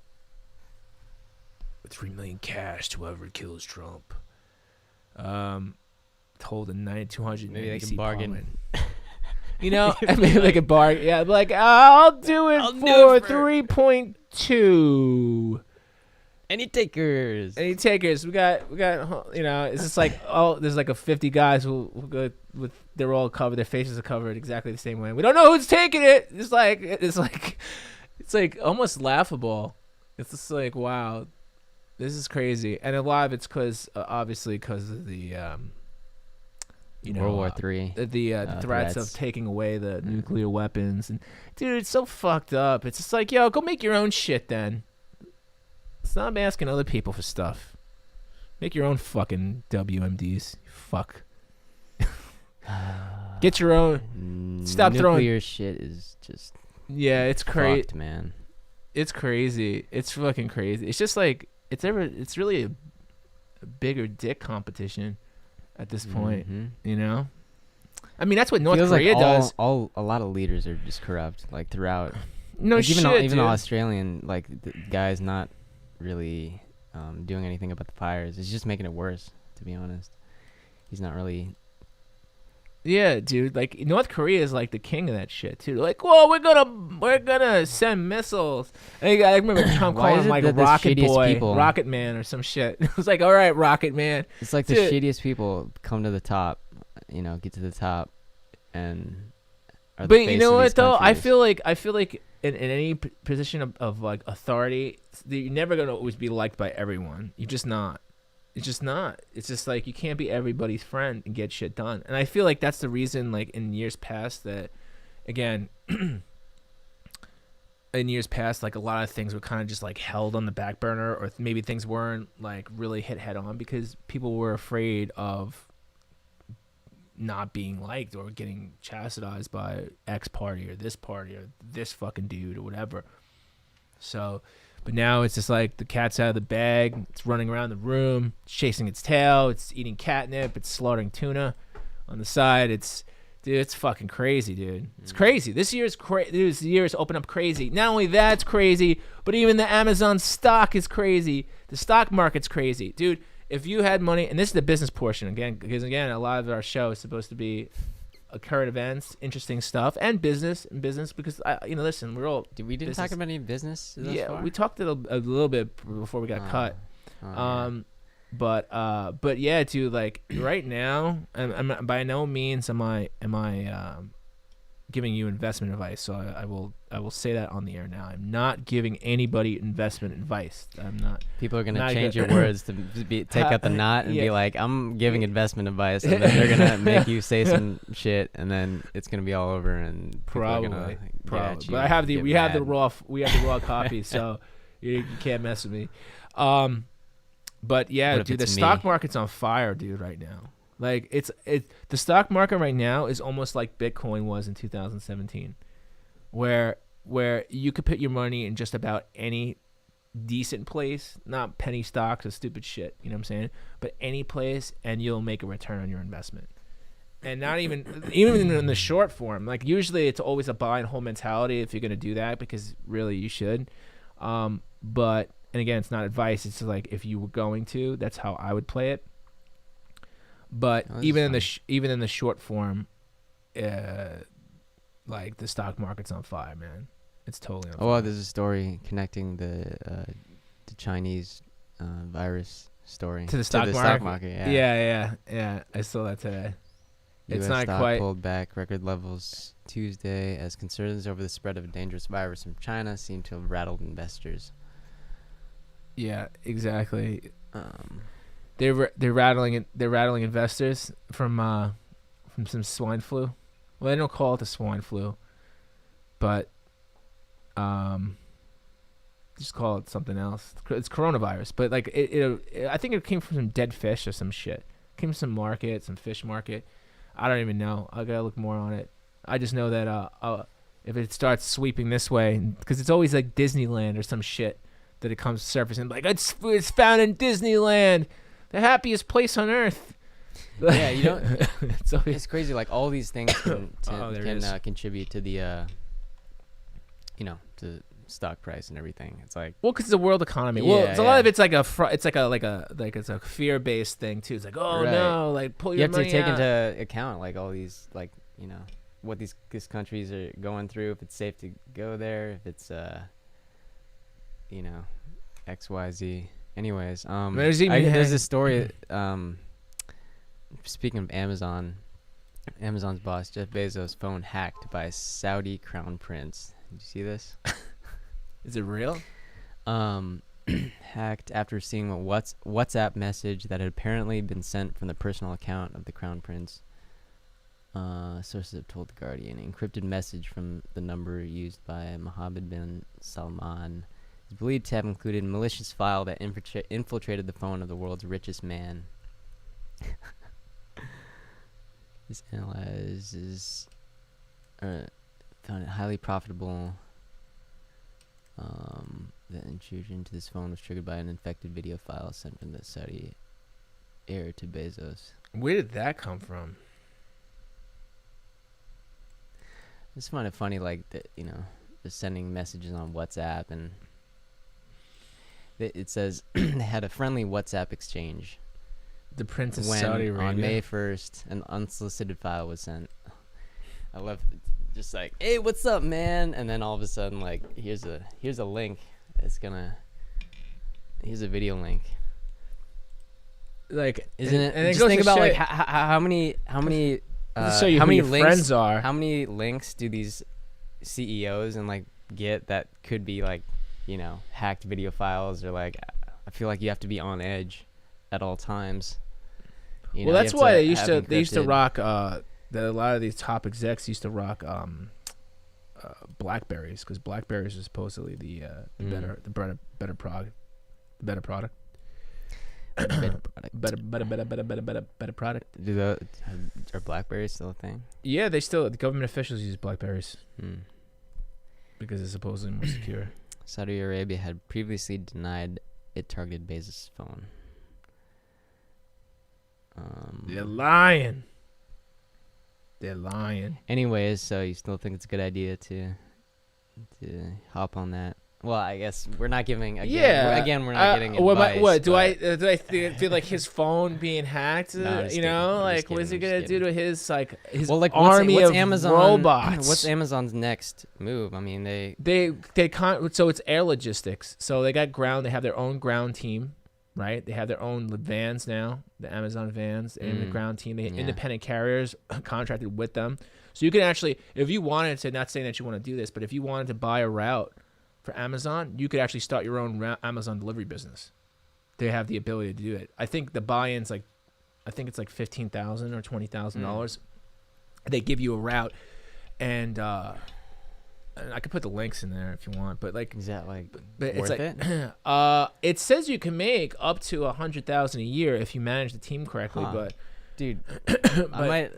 S2: 3 million cash to whoever kills Trump. Told a 200
S1: Maybe they can bargain.
S2: Maybe they can bargain. Yeah, like I'll do it
S1: I'll do
S2: for
S1: it for-
S2: 3.2.
S1: Any takers?
S2: Any takers? We got. It's just like, there's like a 50 guys who go with, they're all covered, their faces are covered exactly the same way. We don't know who's taking it. It's like almost laughable. It's just like, wow, this is crazy, and a lot of it's obviously because of the
S1: World War III.
S2: the threats of
S1: threats.
S2: taking away the nuclear weapons, and dude, it's so fucked up. It's just like, yo, go make your own shit then. Stop asking other people for stuff. Make your own fucking WMDs. Fuck. Get your own. Stop throwing-
S1: Nuclear shit is just
S2: Yeah, it's crazy.
S1: fucked, man.
S2: It's crazy. It's fucking crazy. It's just like it's really a bigger dick competition at this point.
S1: Mhm.
S2: I mean, that's what North
S1: Feels
S2: Korea
S1: like
S2: does.
S1: a lot of leaders are just corrupt, like throughout.
S2: No
S1: Like,
S2: shit,
S1: even
S2: dude.
S1: the Australian, like the guy's not really doing anything about the fires. It's just making it worse, to be honest. He's not really.
S2: Yeah, dude. Like North Korea is like the king of that shit too. They're like, whoa, we're gonna send missiles. And I remember Trump
S1: Why
S2: calling
S1: is
S2: him
S1: it
S2: like
S1: that the
S2: Rocket
S1: shittiest
S2: Boy,
S1: people-
S2: Rocket Man, or some shit. It was like, all right, Rocket Man.
S1: It's like the
S2: Dude.
S1: shittiest people come to the top, get to the top, and. Are the
S2: But you
S1: face
S2: know
S1: of
S2: what
S1: these
S2: though? I
S1: countries.
S2: feel like in any position of like authority, you're never gonna always be liked by everyone. You're just not. It's just not. It's just like you can't be everybody's friend and get shit done. And I feel like that's the reason, like in years past, that again, in years past, like a lot of things were kind of just like held on the back burner, or maybe things weren't like really hit head on because people were afraid of not being liked or getting chastised by X party or this fucking dude or whatever. So, but now it's just like the cat's out of the bag. It's running around the room, chasing its tail. It's eating catnip. It's slaughtering tuna. On the side, it's Dude, it's fucking crazy, dude. It's crazy. This year's this year's open up crazy. Not only that's crazy, but even the Amazon stock is crazy. The stock market's crazy, dude. If you had money, and this is the business portion again, because again, a lot of our show is supposed to be current events, interesting stuff, and business. Because listen, we're all
S1: We didn't talk about any business. Thus
S2: yeah.
S1: far?
S2: We talked a little bit before we got cut.
S1: Yeah.
S2: But yeah, dude. Like right now, I'm by no means am I giving you investment advice. So I will say that on the air now. I'm not giving anybody investment advice. I'm not.
S1: People are gonna
S2: not
S1: change
S2: good.
S1: your words to take out the not and
S2: Yeah.
S1: be like, "I'm giving investment advice," and then they're gonna make you say some shit, and then it's gonna be all over, and people are gonna get
S2: Probably.
S1: at you
S2: But I
S1: and
S2: have
S1: get
S2: we have the
S1: mad.
S2: raw copy, so you can't mess with me. But yeah,
S1: What if
S2: dude, the
S1: it's
S2: stock
S1: me?
S2: market's on fire, dude, right now. Like the stock market right now is almost like Bitcoin was in 2017, where you could put your money in just about any decent place, not penny stocks or stupid shit, you know what I'm saying? But any place, and you'll make a return on your investment. And not even in the short form. Like usually it's always a buy and hold mentality if you're gonna do that, because really you should. But and again, it's not advice. It's like if you were going to, that's how I would play it. But
S1: Oh, this
S2: even
S1: is
S2: in the short form, like the stock market's on fire, man. It's totally on fire.
S1: Oh, well, there's a story connecting the Chinese virus story
S2: To the stock market.
S1: Yeah.
S2: Yeah. I saw that today.
S1: US
S2: It's not
S1: stock
S2: quite.
S1: pulled back record levels Tuesday as concerns over the spread of a dangerous virus from China seem to have rattled investors.
S2: Yeah, exactly.
S1: Um,
S2: They're rattling investors from some swine flu. Well, they don't call it the swine flu, but just call it something else. It's coronavirus, but like I think it came from some dead fish or some shit. It came from some fish market. I don't even know. I gotta look more on it. I just know that if it starts sweeping this way, because it's always like Disneyland or some shit that it comes surfacing like it's found in Disneyland, the happiest place on earth.
S1: yeah, you don't.
S2: It's always,
S1: It's crazy. Like all these things can
S2: there it is.
S1: contribute to the to stock price and everything. It's like
S2: well, because it's a world economy. Well,
S1: Yeah,
S2: it's a lot of
S1: yeah.
S2: it's like it's a fear based thing too. It's like
S1: Right.
S2: no, like pull
S1: you
S2: your
S1: have to
S2: money
S1: take
S2: out.
S1: into account like all these what these countries are going through. If it's safe to go there, if it's XYZ. Anyways,
S2: There's even-
S1: there's this story. Speaking of Amazon's boss Jeff Bezos' phone hacked by Saudi crown prince. Did you see this?
S2: Is it real?
S1: Hacked after seeing a WhatsApp message that had apparently been sent from the personal account of the crown prince. Sources have told The Guardian. An encrypted message from the number used by Mohammed bin Salman is believed to have included a malicious file that infiltrated the phone of the world's richest man. This analyzes found it highly profitable. The intrusion into this phone was triggered by an infected video file sent from the Saudi heir to Bezos.
S2: Where did that come from?
S1: I just find it funny, like that, just sending messages on WhatsApp, and it says they had a friendly WhatsApp exchange
S2: The Prince of
S1: when
S2: Saudi Arabia.
S1: on May 1st an unsolicited file was sent. I love just like, hey, what's up, man? And then all of a sudden, like, here's a link. Here's a video link.
S2: Like,
S1: Isn't it?
S2: And it
S1: Just
S2: goes
S1: think
S2: to
S1: about
S2: show
S1: like
S2: you-
S1: how many
S2: to show you
S1: how
S2: who
S1: many
S2: your
S1: links
S2: friends are.
S1: How many links do these CEOs and like get that could be like hacked video files, or like I feel like you have to be on edge at all times.
S2: Well, that's why they used to
S1: encrypted-
S2: rock. That a lot of these top execs used to rock Blackberries, because Blackberries is supposedly the better product.
S1: better product.
S2: Better product.
S1: Are Blackberries still a thing?
S2: Yeah, the government officials use Blackberries
S1: Hmm.
S2: because it's supposedly more secure.
S1: Saudi Arabia had previously denied it targeted Bezos' phone.
S2: They're lying. They're lying.
S1: Anyways, so you still think it's a good idea to hop on that? Well, I guess we're not giving. Again, we're not getting advice.
S2: Do I feel like his phone being hacked?
S1: No, I'm just
S2: you know,
S1: kidding. I'm
S2: like
S1: just
S2: what's he
S1: kidding. I'm
S2: gonna
S1: just
S2: do to
S1: kidding.
S2: his his
S1: Well, like
S2: army
S1: what's
S2: of
S1: Amazon,
S2: robots?
S1: What's Amazon's next move? I mean,
S2: So it's air logistics. So they got ground. They have their own ground team, right? They have their own vans now, the Amazon vans and the ground team. They independent carriers contracted with them. So you can actually, if you wanted to, not saying that you want to do this, but if you wanted to buy a route for Amazon, you could actually start your own Amazon delivery business. They have the ability to do it. I think the buy-in's it's like $15,000 or $20,000. They give you a route, and I could put the links in there if you want. But like,
S1: is that like
S2: but
S1: worth
S2: it's it says you can make up to $100,000 a year if you manage the team correctly.
S1: Huh.
S2: But
S1: dude, I might.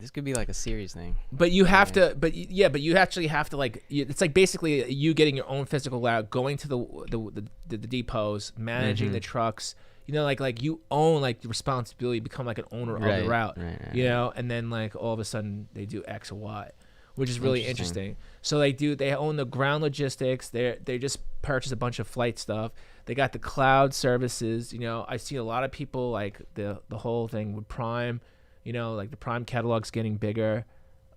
S1: This could be like a serious thing.
S2: But you have to, but you actually have to it's like basically you getting your own physical route, going to the depots, managing the trucks. You know, like you own like the responsibility, become like an owner of the route.
S1: Right.
S2: You know, and then like all of a sudden they do X or Y, which is really interesting. So they own the ground logistics. They just purchase a bunch of flight stuff. They got the cloud services. You know, I see a lot of people like the whole thing with Prime. You know, like the Prime catalog's getting bigger.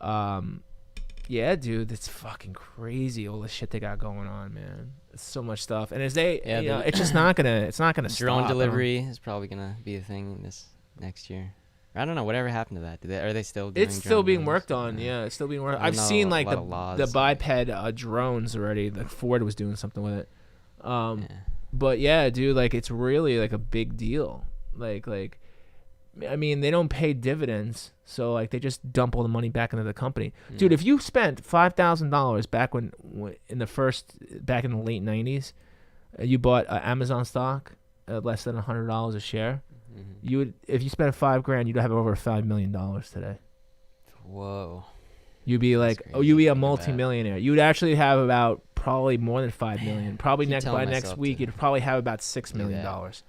S2: Yeah, dude, it's fucking crazy all the shit they got going on, man. It's so much stuff, and it's just not gonna
S1: Drone
S2: stop.
S1: delivery is probably gonna be a thing this next year. I don't know. Whatever happened to that? Are they still doing
S2: It's still
S1: drone
S2: being
S1: runs?
S2: worked on. Yeah, it's still being worked.
S1: I
S2: I've
S1: know
S2: seen
S1: a
S2: like
S1: lot of laws.
S2: the biped drones already. Like Ford was doing something with it.
S1: Yeah.
S2: But yeah, dude, like it's really like a big deal. Like I mean, they don't pay dividends, so like they just dump all the money back into the company. Dude, if you spent $5,000 back back in the late '90s, you bought Amazon stock at less than $100 a share, you would, if you spent $5,000, you'd have over $5 million today.
S1: Whoa.
S2: You'd be like,
S1: crazy
S2: you'd be a
S1: to think about.
S2: multimillionaire. You would actually have about probably more than $5 million. Probably
S1: Keep telling
S2: next
S1: myself
S2: week,
S1: to
S2: you'd probably have about $6
S1: do
S2: million.
S1: that.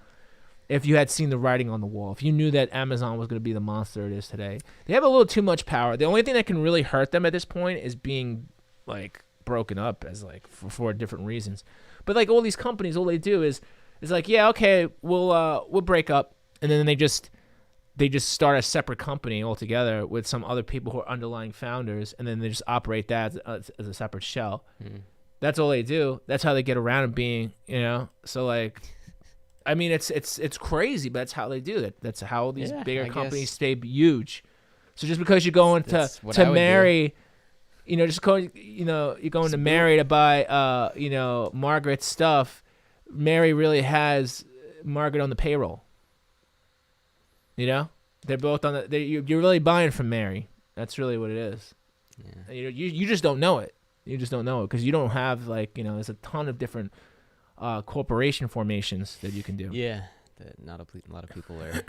S2: If you had seen the writing on the wall, if you knew that Amazon was going to be the monster it is today. They have a little too much power. The only thing that can really hurt them at this point is being like broken up as like for different reasons. But like all these companies, all they do is like, yeah, okay, we'll break up, and then they just start a separate company altogether with some other people who are underlying founders, and then they just operate that as a separate shell. That's all they do. That's how they get around it being, you know. So like, I mean, it's crazy, but that's how they do it. That's how these bigger companies stay huge. So just because you're going to marry, you know, you're going to marry to buy, Margaret's stuff. Mary really has Margaret on the payroll. You know, they're both on you're really buying from Mary. That's really what it is. Yeah. You just don't know it. You just don't know it because you don't have there's a ton of different corporation formations that you can do.
S1: Yeah, not a lot of people are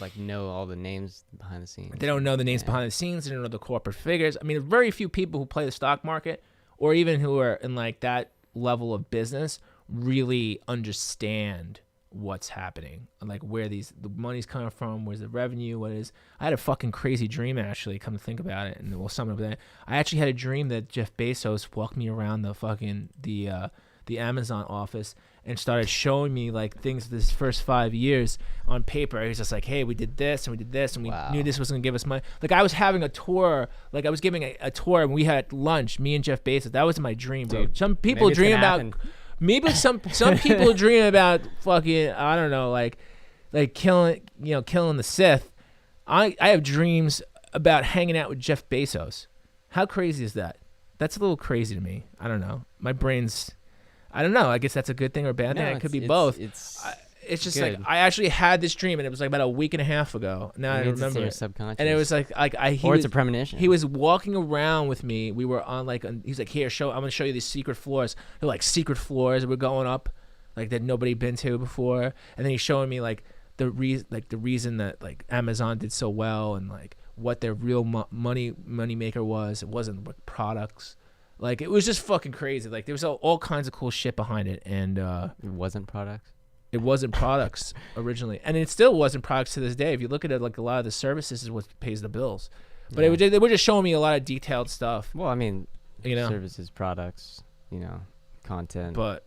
S1: like know all the names behind the scenes.
S2: They don't know the names behind the scenes. They don't know the corporate figures. I mean, very few people who play the stock market or even who are in like that level of business really understand what's happening and like where the money's coming from, where's the revenue, what is. I had a fucking crazy dream actually, come to think about it, and we'll sum it up that. I actually had a dream that Jeff Bezos walked me around the Amazon office and started showing me like things this first 5 years on paper. He was just like, hey, we did this and we did this and we knew this was going to give us money. Like I was having a tour, like I was giving a tour and we had lunch, me and Jeff Bezos. That was my dream, bro.
S1: Dude,
S2: some people dream about maybe some people dream about fucking, I don't know, like killing the Sith. I have dreams about hanging out with Jeff Bezos. How crazy is that? That's a little crazy to me. I don't know. My brain's, I don't know. I guess that's a good thing or a bad thing. It could be both. It's just good. Like I actually had this dream, and it was like about a week and a half ago. Now I remember
S1: your
S2: it.
S1: Subconscious.
S2: And it was like
S1: it's a premonition.
S2: He was walking around with me. We were on he's like, here, I'm gonna show you these secret floors. They're like secret floors that we're going up, like that nobody been to before. And then he's showing me like the reason that like Amazon did so well and like what their real money maker was. It wasn't like products. Like it was just fucking crazy. Like there was all kinds of cool shit behind it, and
S1: it wasn't products.
S2: It wasn't products originally, and it still wasn't products to this day. If you look at it, like a lot of the services is what pays the bills. But they were just showing me a lot of detailed stuff,
S1: Well, I mean,
S2: you know.
S1: services, products, content.
S2: But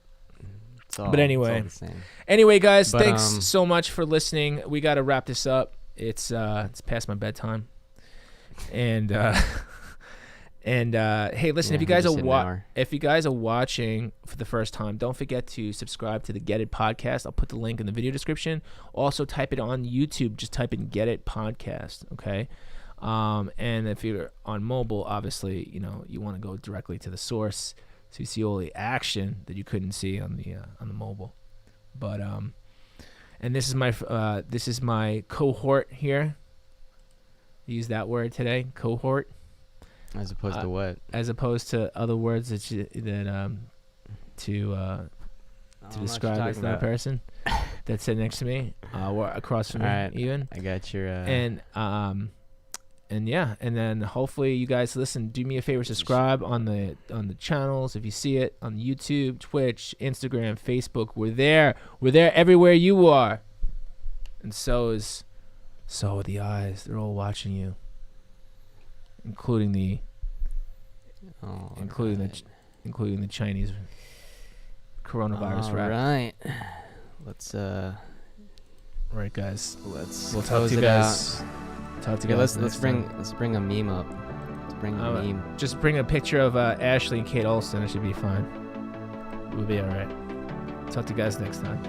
S1: it's all,
S2: anyway.
S1: it's all the same.
S2: anyway, guys,
S1: But,
S2: thanks so much for listening. We got to wrap this up. It's past my bedtime. And hey, listen, if you guys are watching for the first time, don't forget to subscribe to the Get It podcast. I'll put the link in the video description. Also, type it on YouTube. Just type in Get It podcast, okay? And if you're on mobile, obviously, you want to go directly to the source, so you see all the action that you couldn't see on the mobile. But and this is my cohort here. I used that word today, cohort.
S1: As opposed to what?
S2: As opposed to other words to describe this other person that sat next to me, or across from me, even.
S1: I got your.
S2: And then hopefully you guys listen. Do me a favor, subscribe on the channels if you see it on YouTube, Twitch, Instagram, Facebook. We're there everywhere you are, and so are the eyes. They're all watching you, including the Chinese coronavirus rat.
S1: Right. Let's
S2: Right, guys.
S1: we'll
S2: talk to you guys. Talk to you guys.
S1: Let's bring a meme up. Let's bring a meme.
S2: Just bring a picture of Ashley and Kate Olsen. It should be fine. We'll be all right. Talk to you guys next time.